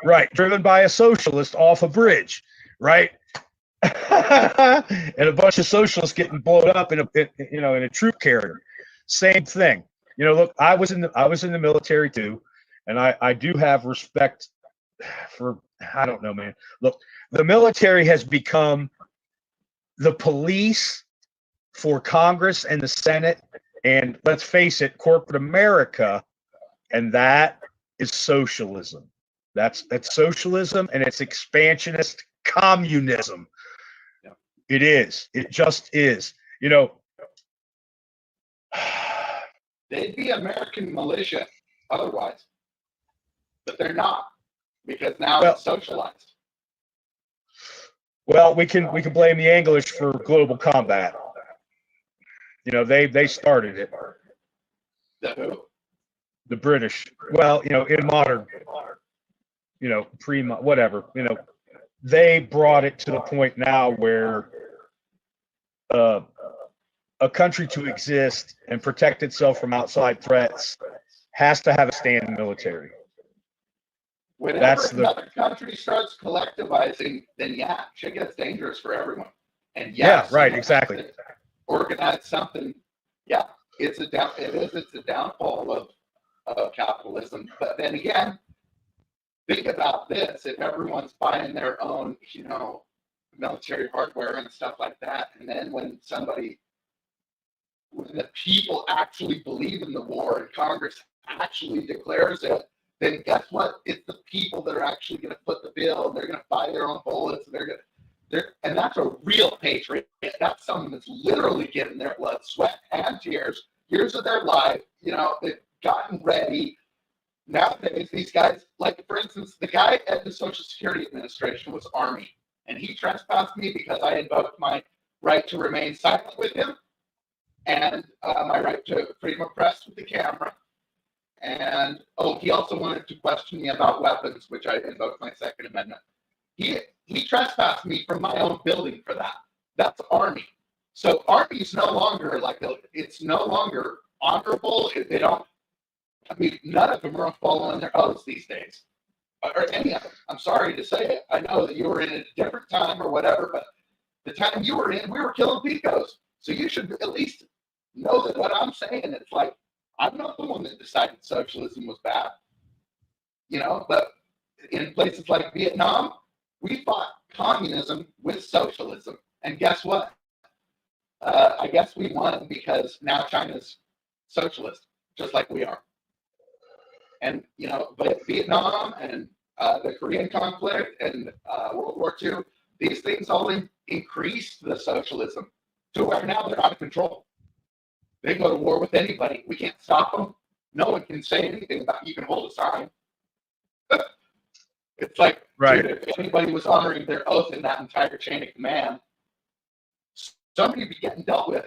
right, driven by a socialist off a bridge, right, and a bunch of socialists getting blown up in a troop carrier. Same thing. Look, I was in the military too, and I do have respect for, I don't know, man. Look, the military has become the police for Congress and the Senate, and let's face it, corporate America, and that is socialism. That's socialism, and it's expansionist communism. Yeah. It is. It just is. They'd be American militia otherwise, but they're not, because now it's socialized. Well, we can blame the English for global combat. They started it. The who? The British. Well, in modern, whatever, they brought it to the point now where a country to exist and protect itself from outside threats has to have a standing military. Whenever another country starts collectivizing, then shit gets dangerous for everyone. And right, exactly. Organize something. Yeah, it's a downfall of capitalism. But then again, think about this: if everyone's buying their own, military hardware and stuff like that, and then when the people actually believe in the war and Congress actually declares it, then guess what? It's the people that are actually going to foot the bill. They're going to buy their own bullets. And that's a real patriot. That's someone that's literally given their blood, sweat, and tears, years of their life. They've gotten ready. Nowadays, these guys, like for instance, the guy at the Social Security Administration was Army, and he trespassed me because I invoked my right to remain silent with him, and my right to freedom of press with the camera. And he also wanted to question me about weapons, which I invoked my Second Amendment. He trespassed me from my own building for that. That's Army. So Army's no longer it's no longer honorable. They don't. None of them are following their oaths these days, or any of them. I'm sorry to say it. I know that you were in a different time or whatever, but the time you were in, we were killing picos. So you should at least know that what I'm saying, it's like, I'm not the one that decided socialism was bad, but in places like Vietnam, we fought communism with socialism. And guess what? I guess we won because now China's socialist, just like we are. And, but Vietnam and the Korean conflict and World War II, these things all increased the socialism to where now they're out of control. They go to war with anybody. We can't stop them. No one can say anything about you can hold a sign. It's like, right. Dude, if anybody was honoring their oath in that entire chain of command, somebody would be getting dealt with,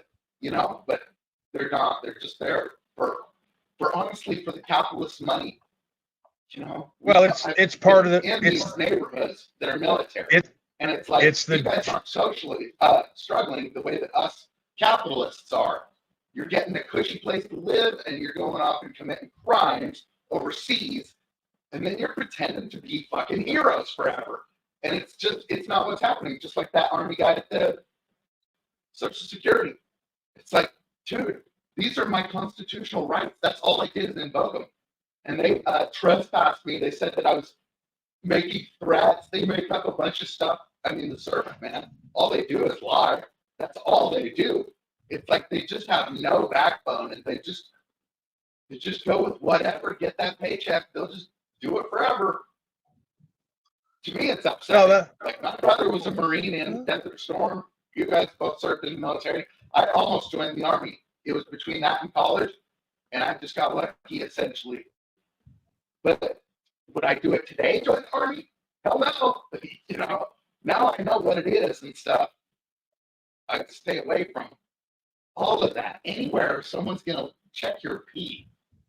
but they're not. They're just there for honestly, for the capitalist money. Well, it's part of in these neighborhoods that are military. And it's like, It's you guys aren't socially struggling the way that us capitalists are. You're getting a cushy place to live, and you're going off and committing crimes overseas, and then you're pretending to be fucking heroes forever. And it's not what's happening. Just like that army guy at the Social Security. It's like, dude, these are my constitutional rights. That's all I did is invoke them. And they trespassed me. They said that I was making threats. They make up a bunch of stuff. I mean, the servant, man, all they do is lie. That's all they do. It's like they just have no backbone, and they just go with whatever, get that paycheck. They'll just do it forever. To me, it's upsetting. Like, my brother was a Marine in Desert Storm. You guys both served in the military. I almost joined the Army. It was between that and college, and I just got lucky, essentially. But would I do it today, join the Army? Hell no. You know, now I know what it is and stuff. I stay away from all of that. Anywhere someone's going to check your pee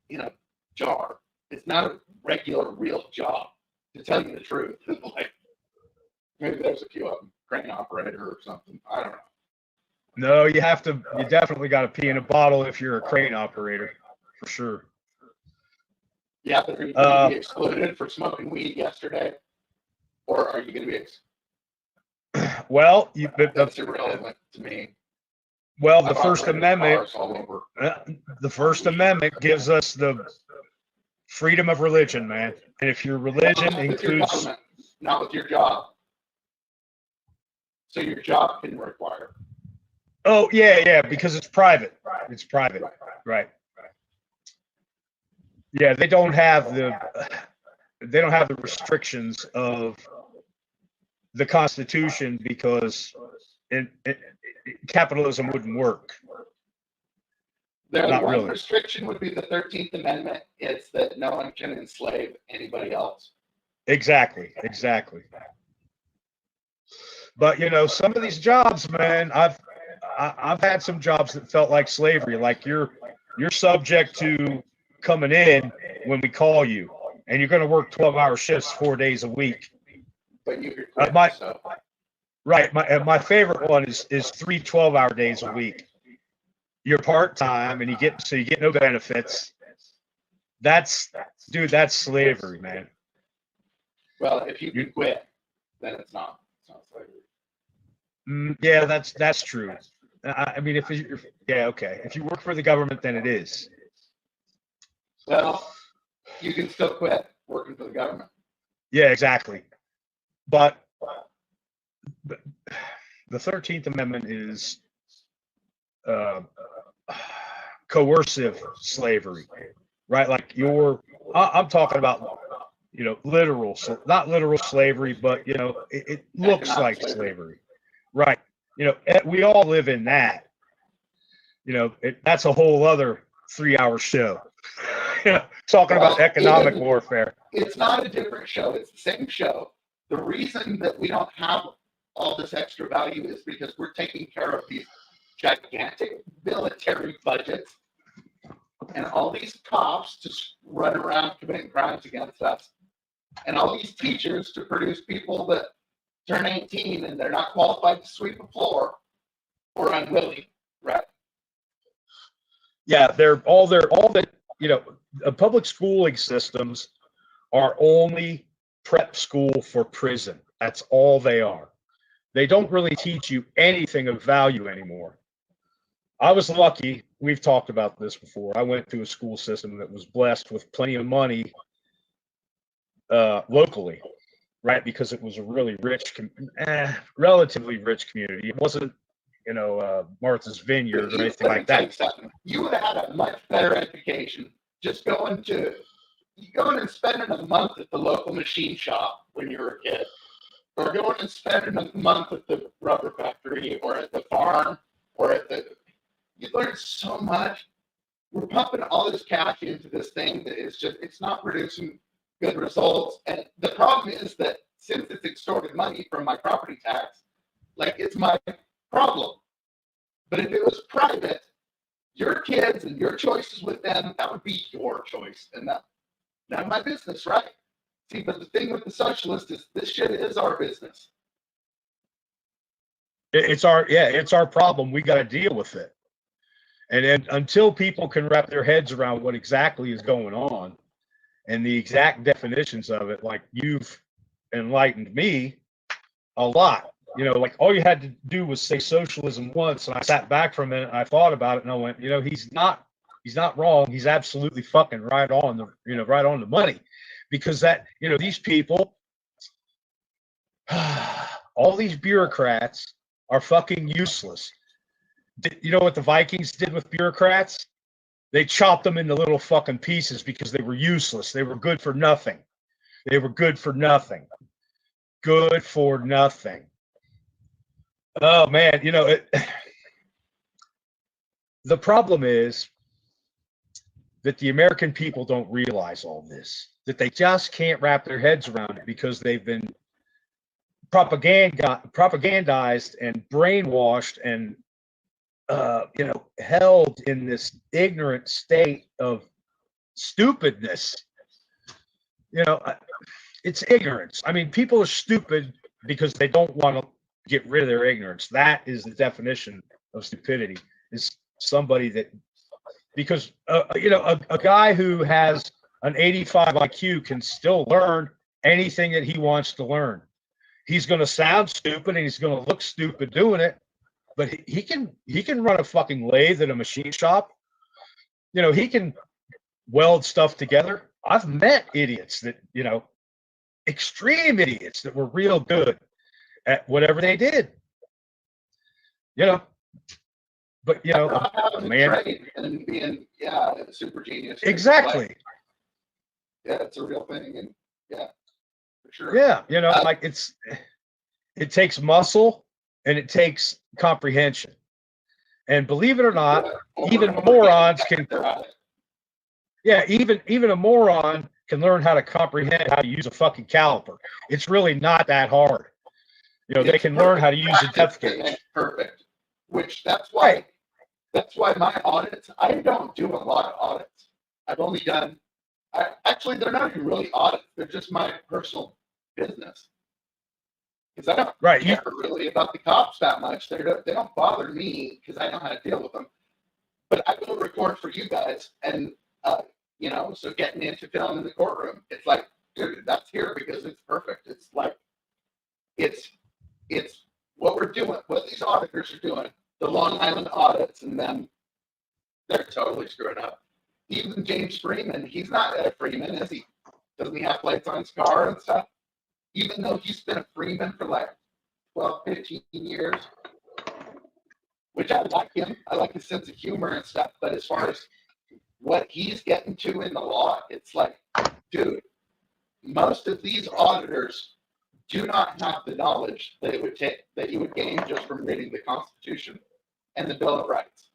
in a jar, it's not a regular, real job, to tell you the truth. Like, maybe there's a few of them, crane operator or something. I don't know. No, you definitely got to pee in a bottle if you're a crane operator, for sure. Yeah, but are you going to be excluded for smoking weed yesterday? Or are you going to be Well, that's irrelevant to me. Well, the First Amendment gives us the freedom of religion, man. And if your religion includes, not with your job. So your job can require. Oh, yeah, because it's private. It's private, right? Yeah, they don't have the restrictions of the Constitution because capitalism wouldn't work. The Not one really. restriction would be the 13th Amendment. It's that no one can enslave anybody else. Exactly. But you know, some of these jobs, man, I've had some jobs that felt like slavery. Like you're subject to coming in when we call you, and you're going to work 12-hour shifts 4 days a week. But you could quit, so. Right. My favorite one is 3 12-hour days a week. You're part-time and you get no benefits. That's slavery, man. Well, if you can quit, then it's not slavery. Yeah, that's true. I mean, if you work for the government, then it is. Well, you can still quit working for the government. Yeah, exactly. But the 13th Amendment is coercive slavery, right? Like I'm talking about, you know, not literal slavery, but, you know, it looks like slavery, right? You know, we all live in that. You know, that's a whole other 3-hour show. You know, talking about economic warfare. It's not a different show. It's the same show. The reason that we don't have all this extra value is because we're taking care of these gigantic military budgets and all these cops just run around committing crimes against us, and all these teachers to produce people that turn 18 and they're not qualified to sweep a floor or unwilling, right? Yeah, all the you know, public schooling systems are only prep school for prison. That's all they are. They don't really teach you anything of value anymore. I was lucky. We've talked about this before. I went to a school system that was blessed with plenty of money locally, right? Because it was a really rich, relatively rich community. It wasn't, you know, Martha's Vineyard or anything like that. You would have had a much better education just going and spending a month at the local machine shop when you were a kid, or going and spending a month at the rubber factory or at the farm or you learn so much. We're pumping all this cash into this thing that it's not producing good results. And the problem is that since it's extorted money from my property tax, like, it's my problem. But if it was private, your kids and your choices with them, that would be your choice. And that's none of my business, right? See, but the thing with the socialist is this shit is our business. It's our problem. We got to deal with it. And then until people can wrap their heads around what exactly is going on and the exact definitions of it, like you've enlightened me a lot. You know, like all you had to do was say socialism once, and I sat back for a minute and I thought about it and I went, you know, he's not wrong. He's absolutely fucking right on the money. Because that, you know, these people, all these bureaucrats are fucking useless. You know what the Vikings did with bureaucrats? They chopped them into little fucking pieces because they were useless. They were good for nothing. They were good for nothing. Good for nothing. Oh man, you know, the problem is that the American people don't realize all this, that they just can't wrap their heads around it because they've been propagandized and brainwashed and you know, held in this ignorant state of stupidness. You know, it's ignorance. I mean, people are stupid because they don't want to get rid of their ignorance. That is the definition of stupidity, is somebody that, because you know, a guy who has an 85 IQ can still learn anything that he wants to learn. He's going to sound stupid and he's going to look stupid doing it, but he can run a fucking lathe at a machine shop. You know, he can weld stuff together. I've met idiots that, you know, extreme idiots that were real good at whatever they did. You know, but you know, man, and being a super genius. Exactly. Like, yeah, it's a real thing, and yeah, for sure. Yeah, you know, like it takes muscle and it takes comprehension. And believe it or not, even morons can. Yeah, even a moron can learn how to comprehend how to use a fucking caliper. It's really not that hard. You know, they can learn how to use a depth gauge. Perfect. Which that's why my audits, I don't do a lot of audits. I've only done, actually they're not even really audits. They're just my personal business. Because I don't care really about the cops that much. They don't bother me because I know how to deal with them. But I will record for you guys, and you know, so getting into film in the courtroom, it's like, dude, that's here because it's perfect. It's like, it's what we're doing, what these auditors are doing, the Long Island audits, and then they're totally screwing up. Even James Freeman, he's not a Freeman, is he? Doesn't he have plates on his car and stuff? Even though he's been a Freeman for like 12, 15 years, which I like him. I like his sense of humor and stuff. But as far as what he's getting to in the law, it's like, dude, most of these auditors do not have the knowledge that it would take, that you would gain just from reading the Constitution and the Bill of Rights.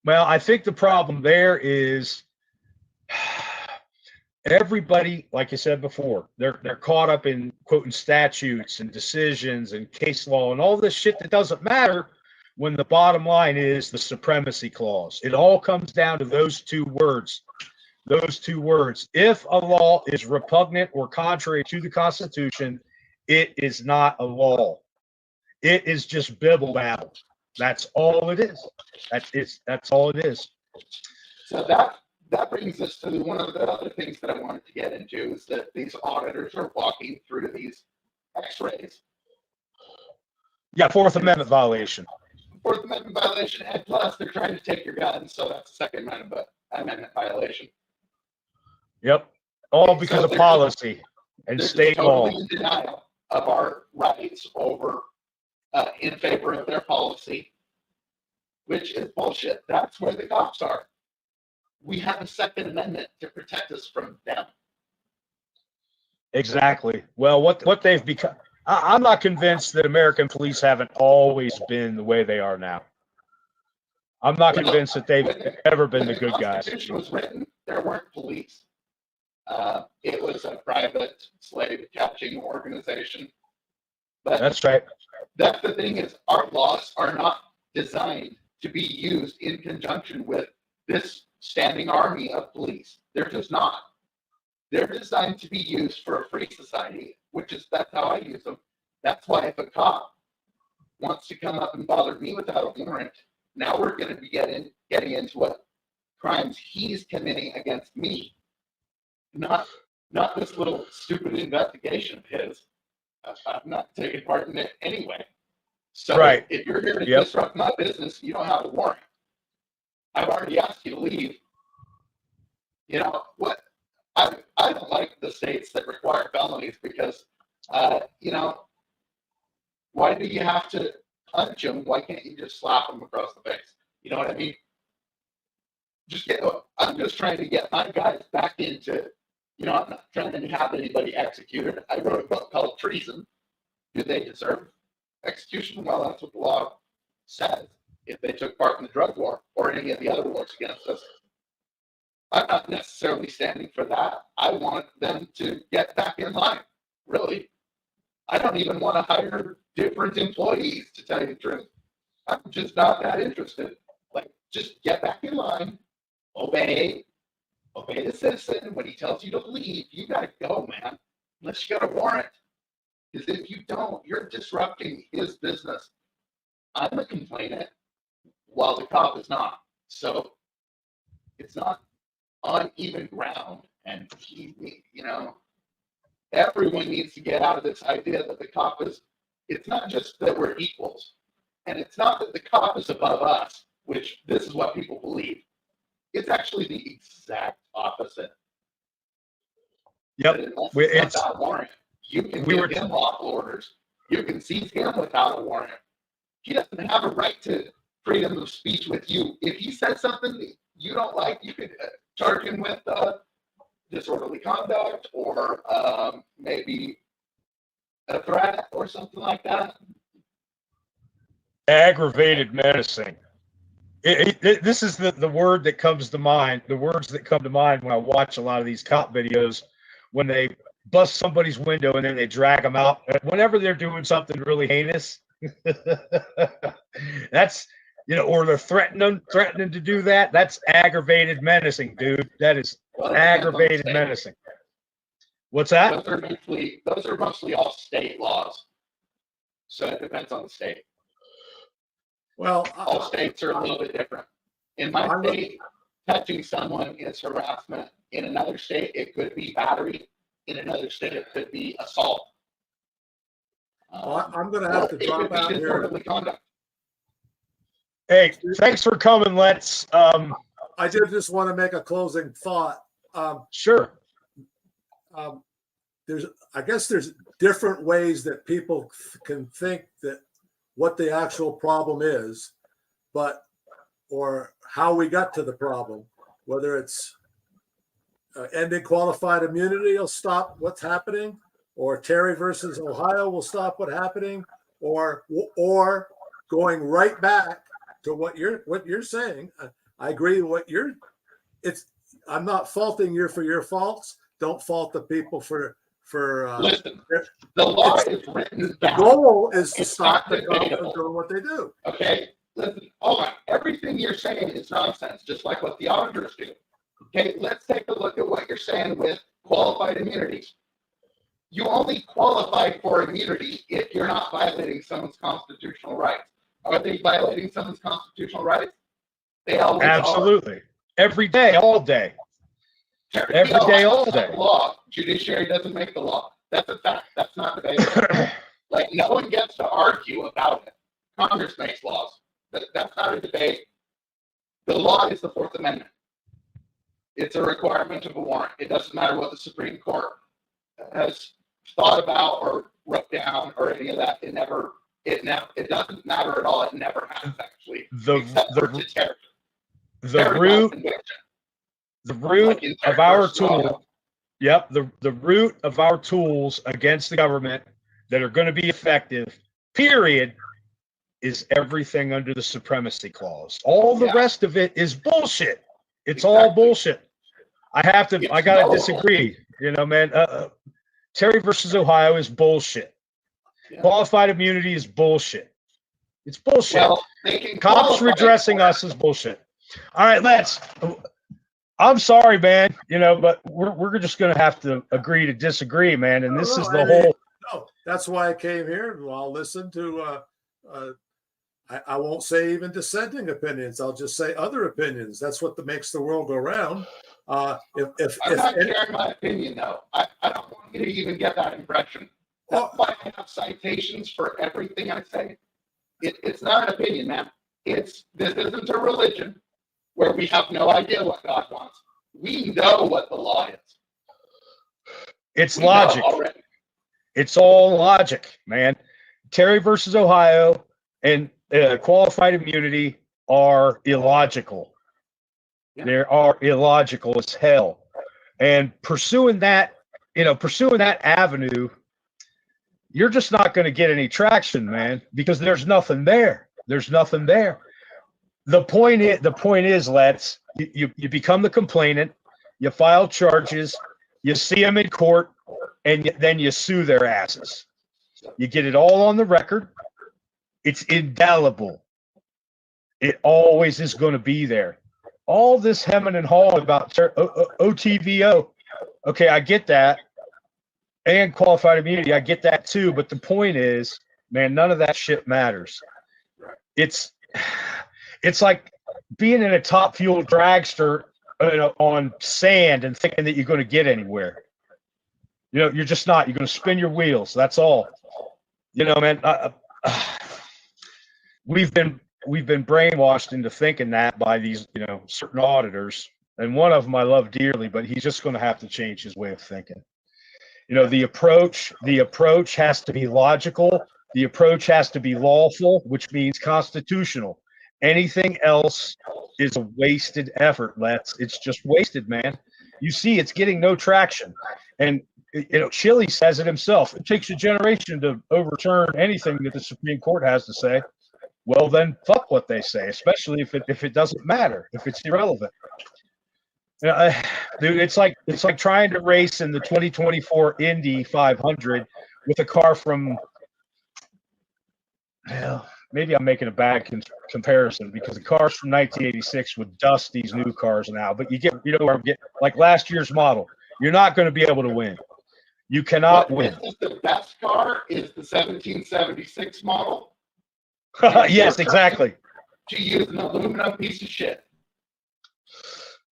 Well, I think the problem there is everybody, like you said before, they're caught up in quoting statutes and decisions and case law and all this shit that doesn't matter when the bottom line is the supremacy clause. It all comes down to those two words. Those two words. If a law is repugnant or contrary to the Constitution, it is not a law. It is just bibble babble. That's all it is. That's all it is. So that brings us to one of the other things that I wanted to get into, is that these auditors are walking through these x-rays. Yeah, Fourth Amendment violation. Fourth Amendment violation, and plus they're trying to take your guns, so that's a Second Amendment violation. Yep. All because of policy and state law. Totally in denial of our rights over in favor of their policy, which is bullshit. That's where the cops are. We have a Second Amendment to protect us from them. Exactly. Well, what they've become, I'm not convinced that American police haven't always been the way they are now. I'm not convinced that they've ever been the good guys. When the Constitution was written, there weren't police. It was a private slave catching organization. But that's right. That's the thing, is our laws are not designed to be used in conjunction with this standing army of police. They're just not. They're designed to be used for a free society, that's how I use them. That's why if a cop wants to come up and bother me without a warrant, now we're going to be getting into what crimes he's committing against me, not this little stupid investigation of his. I'm not taking part in it anyway. So Right. if you're here to Yep. disrupt my business, you don't have a warrant. I've already asked you to leave. You know what? I don't like the states that require felonies because, you know, why do you have to punch them? Why can't you just slap them across the face? You know what I mean? I'm just trying to get my guys back into, you know, I'm not trying to have anybody executed. I wrote a book called Treason. Do they deserve execution? Well, that's what the law says. If they took part in the drug war or any of the other wars against us, I'm not necessarily standing for that. I want them to get back in line. Really, I don't even want to hire different employees, to tell you the truth. I'm just not that interested. Like, just get back in line, obey the citizen. When he tells you to leave, you got to go, man, unless you got a warrant. Because if you don't, you're disrupting his business. I'm a complainant while the cop is not. So it's not on even ground. And you know, everyone needs to get out of this idea that the cop is, it's not just that we're equals. And it's not that the cop is above us, which this is what people believe. It's actually the exact opposite. Yep. Without a warrant, you can give him lawful orders. You can seize him without a warrant. He doesn't have a right to freedom of speech with you. If he says something that you don't like, you could charge him with disorderly conduct or maybe a threat or something like that. Aggravated menacing. This is the word that comes to mind. The words that come to mind when I watch a lot of these cop videos, when they bust somebody's window and then they drag them out. Whenever they're doing something really heinous, that's, you know, or they're threatening to do that. That's aggravated menacing, dude. That is aggravated menacing. What's that? Those are mostly all state laws. So it depends on the state. Well, all states are a little bit different. In my state, touching someone is harassment. In another state, it could be battery. In another state, it could be assault. I'm going to have to drop out here. Hey, thanks for coming. Let's. I did just want to make a closing thought. Sure. I guess there's different ways that people can think that what the actual problem is, or how we got to the problem, whether it's ending qualified immunity will stop what's happening, or Terry versus Ohio will stop what's happening, or going right back to what you're saying. I agree with I'm not faulting you for your faults. Don't fault the people for listen, the law is written down. The goal is to stop the government from doing what they do. Okay, listen, hold on. Everything you're saying is nonsense, just like what the auditors do. Okay, let's take a look at what you're saying with qualified immunities. You only qualify for immunity if you're not violating someone's constitutional rights. Are they violating someone's constitutional rights? They always absolutely are. Every day, all day. Every day, all day. Law. Judiciary doesn't make the law. That's a fact. That's not debatable. Like, no one gets to argue about it. Congress makes laws. That's not a debate. The law is the Fourth Amendment. It's a requirement of a warrant. It doesn't matter what the Supreme Court has thought about or wrote down or any of that. It doesn't matter at all. It never has actually. The root of our tool, the root of our tools against the government that are going to be effective, period, is everything under the supremacy clause. All the rest of it is bullshit. It's all bullshit. I got to disagree. You know, man, Terry versus Ohio is bullshit. Yeah. Qualified immunity is bullshit. It's bullshit. Well, cops redressing us is bullshit. All right, I'm sorry, man. You know, but we're just going to have to agree to disagree, man. And this is the whole. No, that's why I came here. And I'll listen to. I won't say even dissenting opinions. I'll just say other opinions. That's what makes the world go round. I'm not sharing my opinion, though. I don't want you to even get that impression. That's why I have citations for everything I say. It's not an opinion, man. This isn't a religion where we have no idea what God wants. We know what the law is. It's logic. It's all logic, man. Terry versus Ohio and qualified immunity are illogical. Yeah. They are illogical as hell. And pursuing that avenue, you're just not going to get any traction, man, because there's nothing there. There's nothing there. The point is, let's you become the complainant, you file charges, you see them in court, and then you sue their asses. You get it all on the record. It's indelible. It always is going to be there. All this hemming and hawing about OTVO. Okay, I get that. And qualified immunity, I get that too. But the point is, man, none of that shit matters. It's like being in a top fuel dragster on sand and thinking that you're going to get anywhere. You're just not. You're going to spin your wheels. That's all. Man, we've been brainwashed into thinking that by these, certain auditors, and one of them I love dearly, but he's just going to have to change his way of thinking. The approach has to be logical. The approach has to be lawful, which means constitutional. Anything else is a wasted effort, It's just wasted, man. You see, it's getting no traction. And, Chile says it himself. It takes a generation to overturn anything that the Supreme Court has to say. Well, then fuck what they say, especially if it doesn't matter, if it's irrelevant. Dude, it's like trying to race in the 2024 Indy 500 with a car from, maybe I'm making a bad comparison because the cars from 1986 would dust these new cars now. But where I'm getting, like last year's model, you're not going to be able to win. You cannot win. The best car is the 1776 model. Yes, exactly. To use an aluminum piece of shit.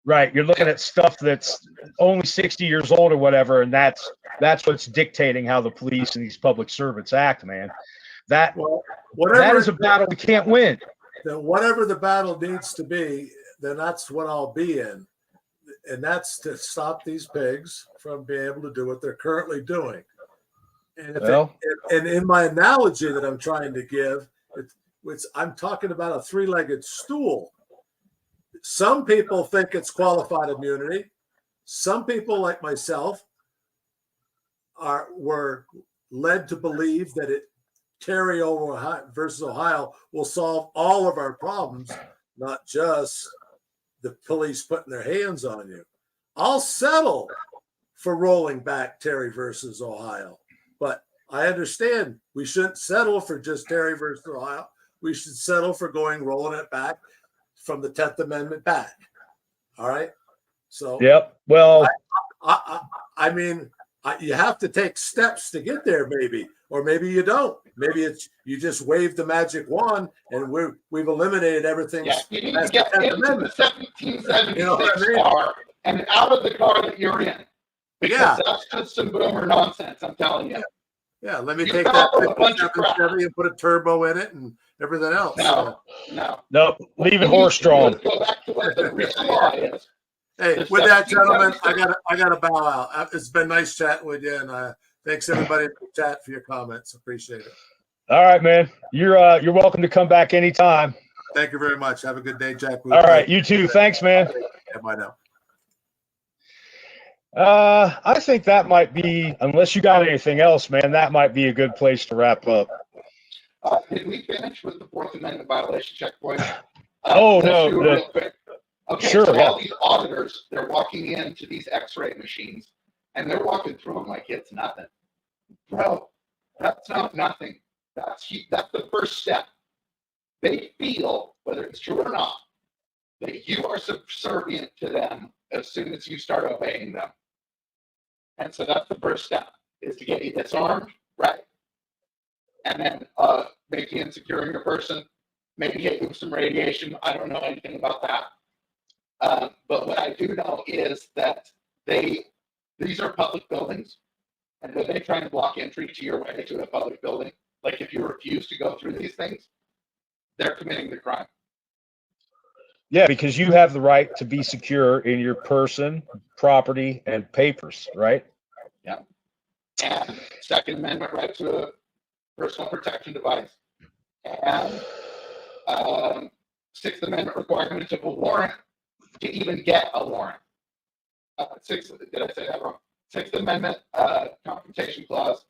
Right. You're looking at stuff that's only 60 years old or whatever, and that's what's dictating how the police and these public servants act, man. That is a battle we can't win. Then whatever the battle needs to be, then that's what I'll be in. And that's to stop these pigs from being able to do what they're currently doing. And and in my analogy that I'm trying to give, I'm talking about a three-legged stool. Some people think it's qualified immunity. Some people, like myself, were led to believe that Terry versus Ohio will solve all of our problems, not just the police putting their hands on you. I'll settle for rolling back Terry versus Ohio, but I understand we shouldn't settle for just Terry versus Ohio. We should settle for rolling it back from the 10th Amendment back. All right. So, yep. Well, I mean, you have to take steps to get there, maybe, or maybe you don't. Maybe it's you just wave the magic wand and we've eliminated everything. Yeah, you need to get into the 1776 car and out of the car that you're in. Because that's just some boomer nonsense, I'm telling you. Yeah, let me take that 5770 and put a turbo in it and everything else. No. Leave it horse drawn. Go back to what the real law is. Hey, with that, gentlemen, I gotta bow out. It's been nice chatting with you, and thanks everybody in the chat for your comments. Appreciate it. All right, man. You're welcome to come back anytime. Thank you very much. Have a good day, Jack. All right, you too. Thanks, man. Yeah, bye now. I think that might be, unless you got anything else, man, that might be a good place to wrap up. Did we finish with the Fourth Amendment violation checkpoint? No. Real quick. Okay, sure, so all these auditors, they're walking into these x-ray machines, and they're walking through them like it's nothing. Bro, that's not nothing. That's the first step. They feel, whether it's true or not, that you are subservient to them as soon as you start obeying them. And so that's the first step, is to get you disarmed, right? and then maybe insecuring a person, maybe hitting some radiation. I don't know anything about that. But what I do know is that these are public buildings, and when they try and block entry to your way to a public building, like if you refuse to go through these things, they're committing the crime. Yeah, because you have the right to be secure in your person, property, and papers, right? Yeah. And Second Amendment right to a personal protection device. And Sixth Amendment requirement of a warrant to even get a warrant. Did I say that wrong? Sixth Amendment confrontation clause.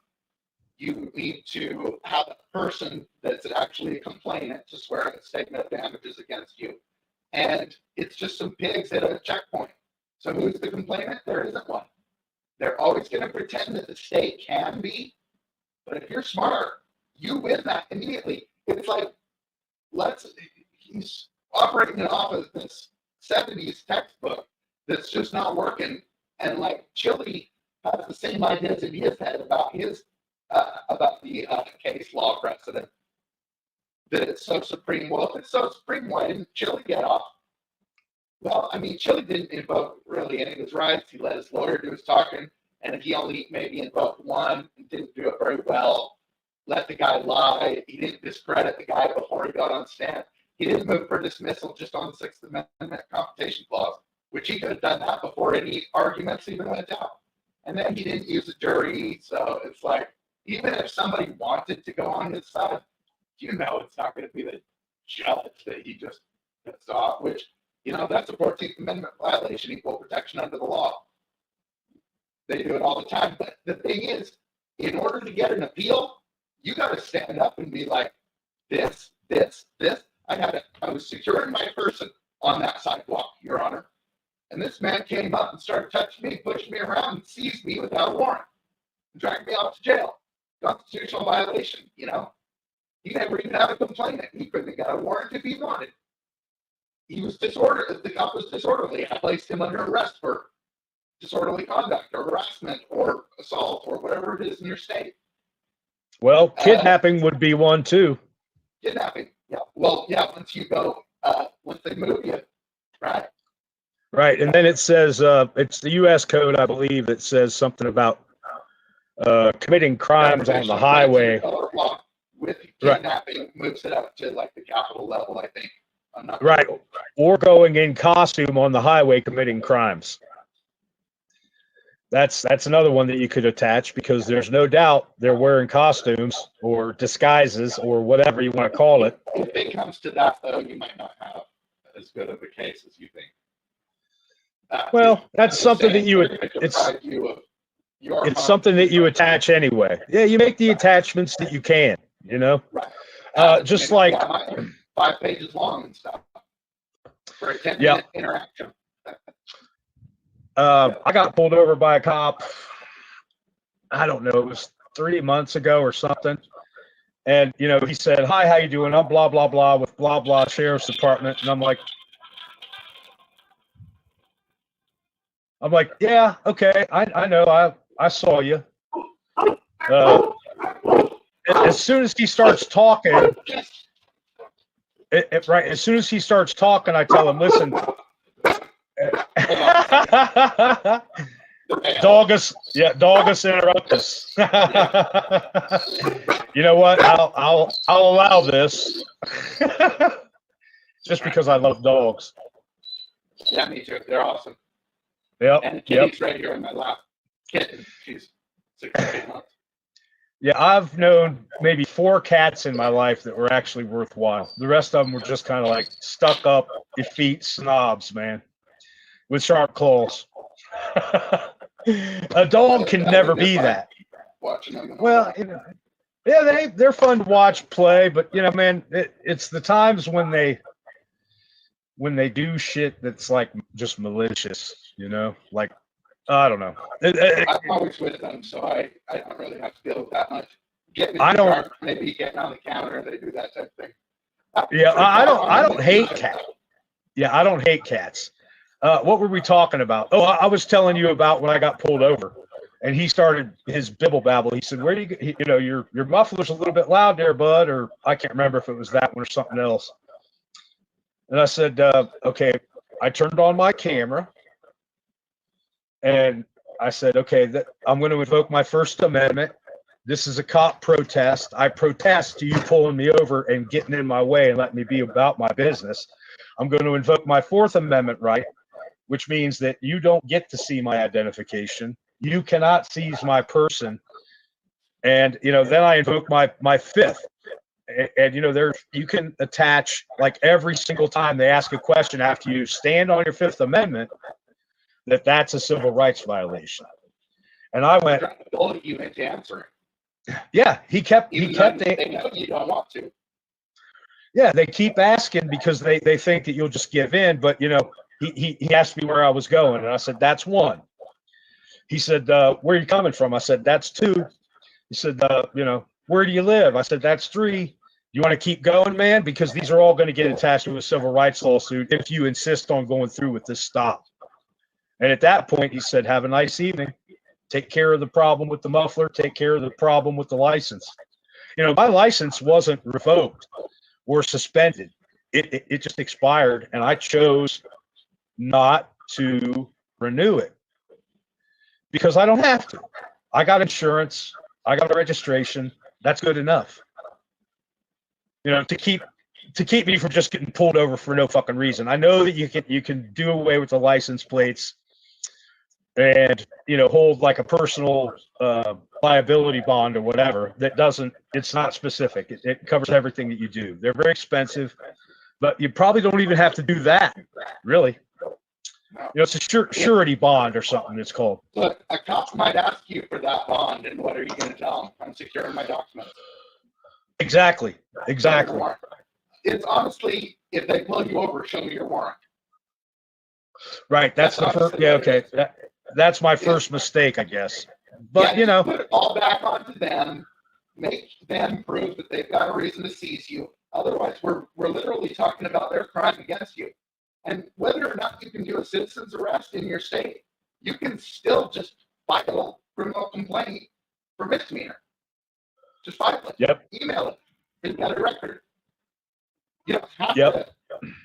You need to have a person that's actually a complainant to swear a statement of damages against you. And it's just some pigs at a checkpoint. So who's the complainant? There isn't one. They're always going to pretend that the state can be. But if you're smart, you win that immediately. It's like, he's operating off of this 70s textbook that's just not working. And like Chile has the same ideas in his head about the case law precedent. That it's so supreme. Well, if it's so supreme, why didn't Chile get off? Well, I mean, Chile didn't invoke really any of his rights. He let his lawyer do his talking, and he only maybe invoked one and didn't do it very well. Let the guy lie. He didn't discredit the guy before he got on stand. He didn't move for dismissal just on the Sixth Amendment confrontation clause, which he could have done that before any arguments even went out. And then he didn't use a jury. So it's like, even if somebody wanted to go on his side, you know it's not going to be the judge that he just gets off, which, that's a 14th Amendment violation, equal protection under the law. They do it all the time. But the thing is, in order to get an appeal, you got to stand up and be like, this. I was securing my person on that sidewalk, Your Honor. And this man came up and started touching me, pushing me around, and seized me without a warrant, and dragged me off to jail. Constitutional violation, He never even had a complainant. He couldn't have got a warrant if he wanted. He was disorderly. The cop was disorderly. I placed him under arrest for disorderly conduct or harassment or assault or whatever it is in your state. Well, kidnapping would be one too. Kidnapping. Yeah. Well, yeah. Once they move you, right? Right. And then it says, it's the U.S. code, I believe, that says something about committing crimes on the highway. With kidnapping, moves it up to like the capital level, I think. I'm not right. sure. Or going in costume on the highway committing crimes. That's another one that you could attach, because there's no doubt they're wearing costumes or disguises or whatever you want to call it. If it comes to that, though, you might not have as good of a case as you think. Well, that's something that it's something that you attach anyway. Yeah, you make the attachments that you can, Right. Just like 5 pages long and stuff for a 10-minute interaction. I got pulled over by a cop. I don't know. It was 3 months ago or something. And, he said, "Hi, how you doing? I'm blah, blah, blah with blah, blah Sheriff's Department." And I'm like, yeah, okay. I know. I saw you. As soon as he starts talking, as soon as he starts talking, I tell him, "Listen, Dogus interruptus." You know what? I'll allow this, just because I love dogs. Yeah, me too. They're awesome. Yep. And Kitty's right here in my lap. Kitten. She's 6 or 8 months. Yeah, I've known maybe 4 cats in my life that were actually worthwhile. The rest of them were just kind of like stuck up, effete snobs, man, with sharp claws. A dog can never be that. Watching them. Well, yeah, they're fun to watch play, but man, it's the times when they do shit that's like just malicious, like, I don't know. I'm always with them, so I don't really have to deal with that much. Maybe getting on the counter, they do that type of thing. Yeah, I don't hate cats. Yeah, I don't hate cats. What were we talking about? Oh, I was telling you about when I got pulled over. And he started his bibble babble. He said, "Where do you know, your muffler's a little bit loud there, bud," or I can't remember if it was that one or something else. And I said, "Okay." I turned on my camera, and I said, "Okay, I'm going to invoke my First Amendment. This is a cop protest. I protest to you pulling me over and getting in my way and letting me be about my business. I'm going to invoke my Fourth Amendment right, which means that you don't get to see my identification. You cannot seize my person." And, then I invoke my fifth. And, you can attach, like, every single time they ask a question after you stand on your Fifth Amendment, that's a civil rights violation. And I went, you into answering. Yeah, he kept They know you don't want to. Yeah, they keep asking because they think that you'll just give in. But, he asked me where I was going, and I said, "That's one." He said, "Where are you coming from?" I said, "That's two." He said, "Where do you live?" I said, "That's three." "You want to keep going, man? Because these are all going to get attached to a civil rights lawsuit if you insist on going through with this stop." And at that point, he said, "Have a nice evening. Take care of the problem with the muffler. Take care of the problem with the license." My license wasn't revoked or suspended. It just expired, and I chose not to renew it because I don't have to. I got insurance. I got a registration. That's good enough. To keep me from just getting pulled over for no fucking reason. I know that you can do away with the license plates and hold like a personal liability bond or whatever. It's not specific. It covers everything that you do. They're very expensive, but you probably don't even have to do that, really. It's a surety bond or something it's called. Look, a cop might ask you for that bond, and what are you going to tell them? "I'm securing my documents." Exactly. It's honestly, if they pull you over, show me your warrant. Right. That's the first. Yeah. Okay. That's my first mistake, I guess. But put it all back onto them. Make them prove that they've got a reason to seize you. Otherwise, we're literally talking about their crime against you. And whether or not you can do a citizen's arrest in your state, you can still just file a criminal complaint for misdemeanor. Just file it. Yep. Email it. You've got a record. You don't have to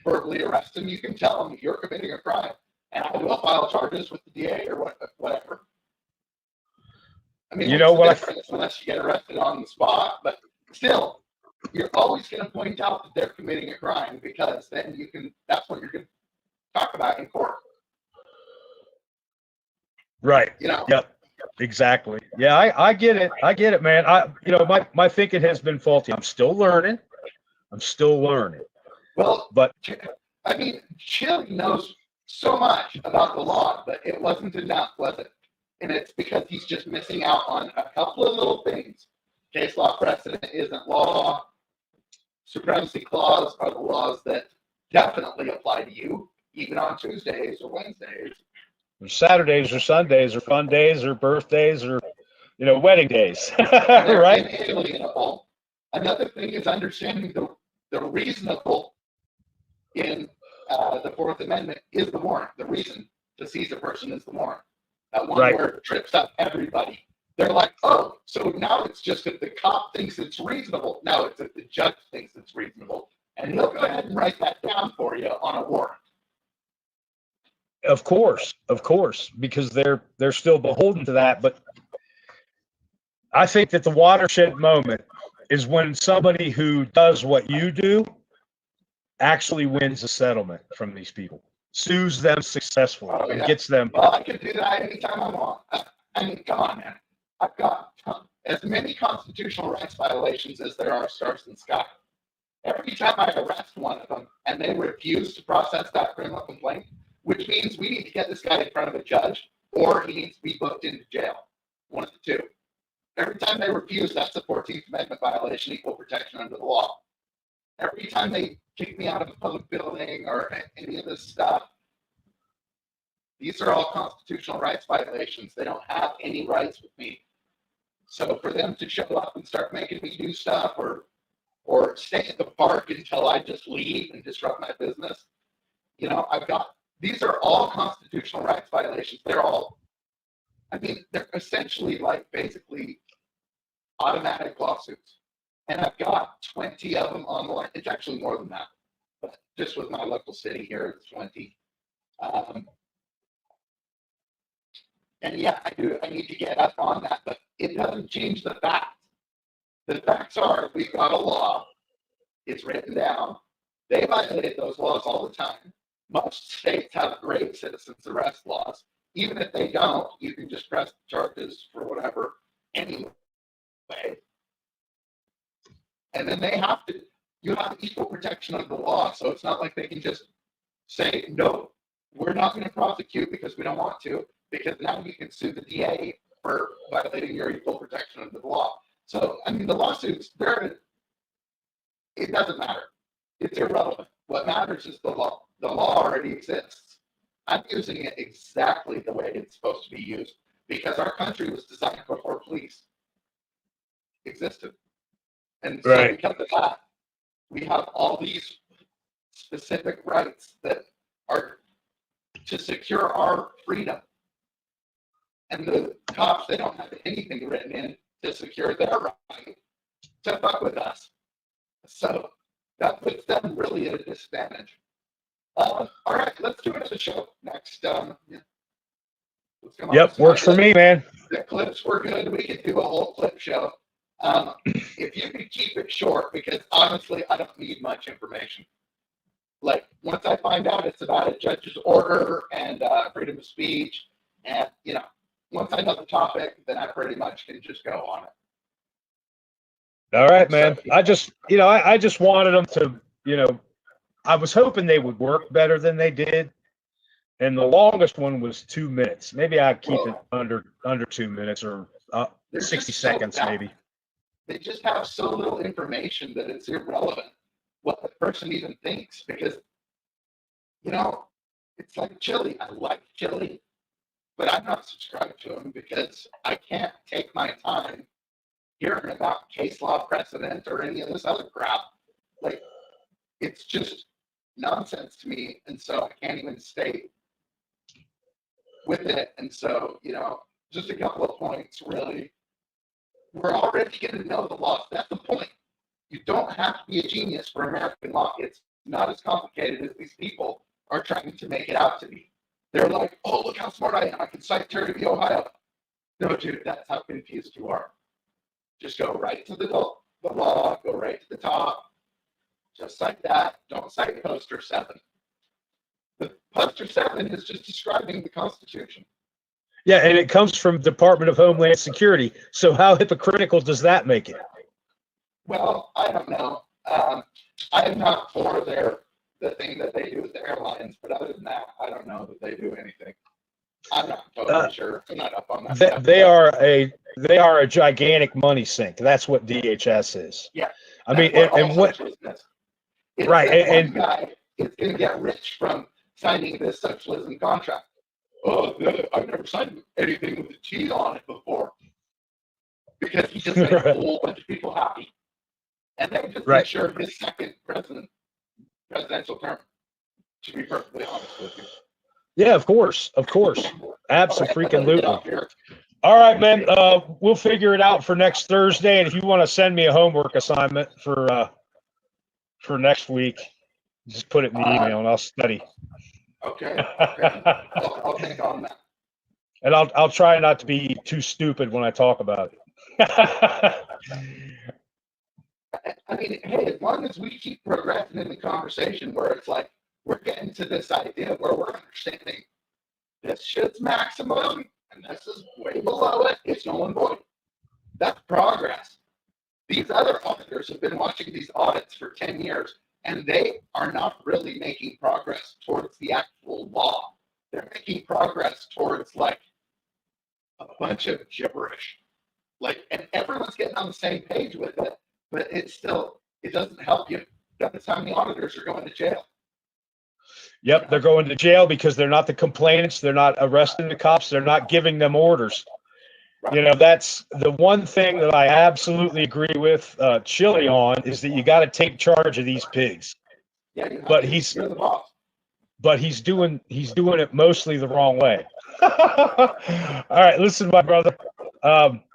verbally arrest them. You can tell them you're committing a crime, and I will file charges with the DA or whatever. I mean, unless you get arrested on the spot, but still, you're always going to point out that they're committing a crime, because then that's what you're going to talk about in court. Right. Yep. Exactly. Yeah, I get it. I get it, man. My thinking has been faulty. I'm still learning. Well, but I mean, Chili knows so much about the law, but it wasn't enough, was it? And it's because he's just missing out on a couple of little things. Case law precedent isn't law. Supremacy clause are the laws that definitely apply to you, even on Tuesdays or Wednesdays. Or Saturdays or Sundays or fun days or birthdays or, wedding days. Right? Inalienable. Another thing is understanding the reasonable in the Fourth Amendment is the warrant. The reason to seize a person is the warrant. That one where it trips up everybody. They're like, "Oh, so now it's just that the cop thinks it's reasonable." No, it's that the judge thinks it's reasonable. And he'll go ahead and write that down for you on a warrant. Of course, because they're still beholden to that. But I think that the watershed moment is when somebody who does what you do actually wins a settlement from these people, sues them successfully, and gets them. Well, I can do that anytime I want. I mean, come on, man. I've got as many constitutional rights violations as there are stars in the sky. Every time I arrest one of them and they refuse to process that criminal complaint, which means we need to get this guy in front of a judge or he needs to be booked into jail. One of the two. Every time they refuse, that's a 14th Amendment violation, equal protection under the law. Every time they kick me out of a public building or any of this stuff, these are all constitutional rights violations. They don't have any rights with me. So for them to show up and start making me do stuff or stay at the park until I just leave and disrupt my business, these are all constitutional rights violations. They're all I mean, they're essentially like basically automatic lawsuits. And I've got 20 of them on the line. It's actually more than that. But just with my local city here, it's 20. And yeah, I need to get up on that, but it doesn't change the facts. The facts are we've got a law. It's written down. They violate those laws all the time. Most states have great citizens arrest laws. Even if they don't, you can just press charges for whatever anyway. And then you have equal protection of the law. So it's not like they can just say, no, we're not going to prosecute because we don't want to, because now you can sue the DA for violating your equal protection of the law. So, I mean, the lawsuits, it doesn't matter. It's irrelevant. What matters is the law. The law already exists. I'm using it exactly the way it's supposed to be used because our country was designed before police existed. And so because of that, we have all these specific rights that are to secure our freedom. And the cops, they don't have anything written in to secure their right to fuck with us. So that puts them really at a disadvantage. All right, let's do another show next. Yep, works for me, man. The clips were good. We could do a whole clip show. If you could keep it short, because honestly, I don't need much information. Like, once I find out it's about a judge's order and freedom of speech, and, once I know the topic, then I pretty much can just go on it. All right, man. I just wanted them to, I was hoping they would work better than they did. And the longest one was 2 minutes. Maybe I'd keep it under 2 minutes or 60 seconds, maybe. They just have so little information that it's irrelevant what the person even thinks because, it's like chili. I like chili, but I'm not subscribed to them because I can't take my time hearing about case law precedent or any of this other crap. Like, it's just nonsense to me, and so I can't even stay with it. And so, just a couple of points, really. We're already going to know the law. That's the point. You don't have to be a genius for American law. It's not as complicated as these people are trying to make it out to be. They're like, oh, look how smart I am. I can cite Terry v. Ohio. No, dude, that's how confused you are. Just go right to the law, go right to the top, just like that. Don't cite Poster 7. The Poster 7 is just describing the Constitution. Yeah, and it comes from Department of Homeland Security. So how hypocritical does that make it? Well, I don't know. I am not for the thing that they do with the airlines, but other than that, I don't know that they do anything. I'm not totally sure. I'm not up on that. They are a gigantic money sink. That's what DHS is. Yeah. I mean, and what? Right, and guy is going to get rich from signing this socialism contract. Oh, I've never signed anything with a T on it before. Because he just made a whole bunch of people happy. And they just make sure his second presidential term, to be perfectly honest with you. Yeah, of course. Absolutely. All right, man. We'll figure it out for next Thursday. And if you want to send me a homework assignment for next week, just put it in the email and I'll study. Okay. I'll think on that. And I'll try not to be too stupid when I talk about it. I mean, hey, as long as we keep progressing in the conversation where it's like we're getting to this idea where we're understanding this shit's maximum and this is way below it, it's null and void. That's progress. These other auditors have been watching these audits for 10 years and they are not really making progress towards the actual law. They're making progress towards like a bunch of gibberish. Like, and everyone's getting on the same page with it, but it doesn't help you. That's how many auditors are going to jail. Yep, they're going to jail because they're not the complainants. They're not arresting the cops. They're not giving them orders. Right. That's the one thing that I absolutely agree with Chili on is that you got to take charge of these pigs. Yeah, but he's doing it mostly the wrong way. All right, listen, my brother.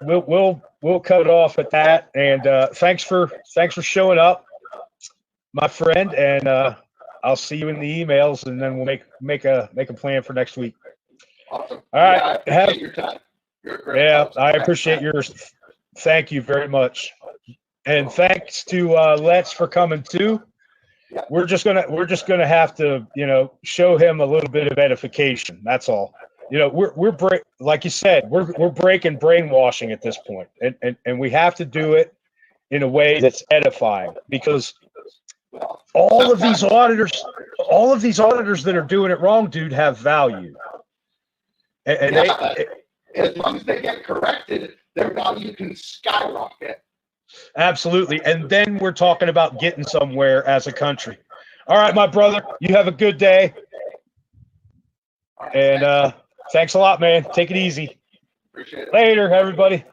We'll cut it off at that. And thanks for showing up, my friend. And I'll see you in the emails, and then we'll make a plan for next week. Awesome. All right. Yeah, I appreciate your time. You're a great Yeah, host. I appreciate yours. Thank you very much. And thanks to Let's for coming too. Yeah. We're just gonna have to, show him a little bit of edification. That's all. We're like you said, we're breaking brainwashing at this point, and we have to do it in a way that's edifying, because all of these auditors that are doing it wrong, dude, have value. And as long as they get corrected, their value can skyrocket. Absolutely. And then we're talking about getting somewhere as a country. All right, my brother, you have a good day. And thanks a lot, man. Take it easy. Appreciate it. Later, everybody.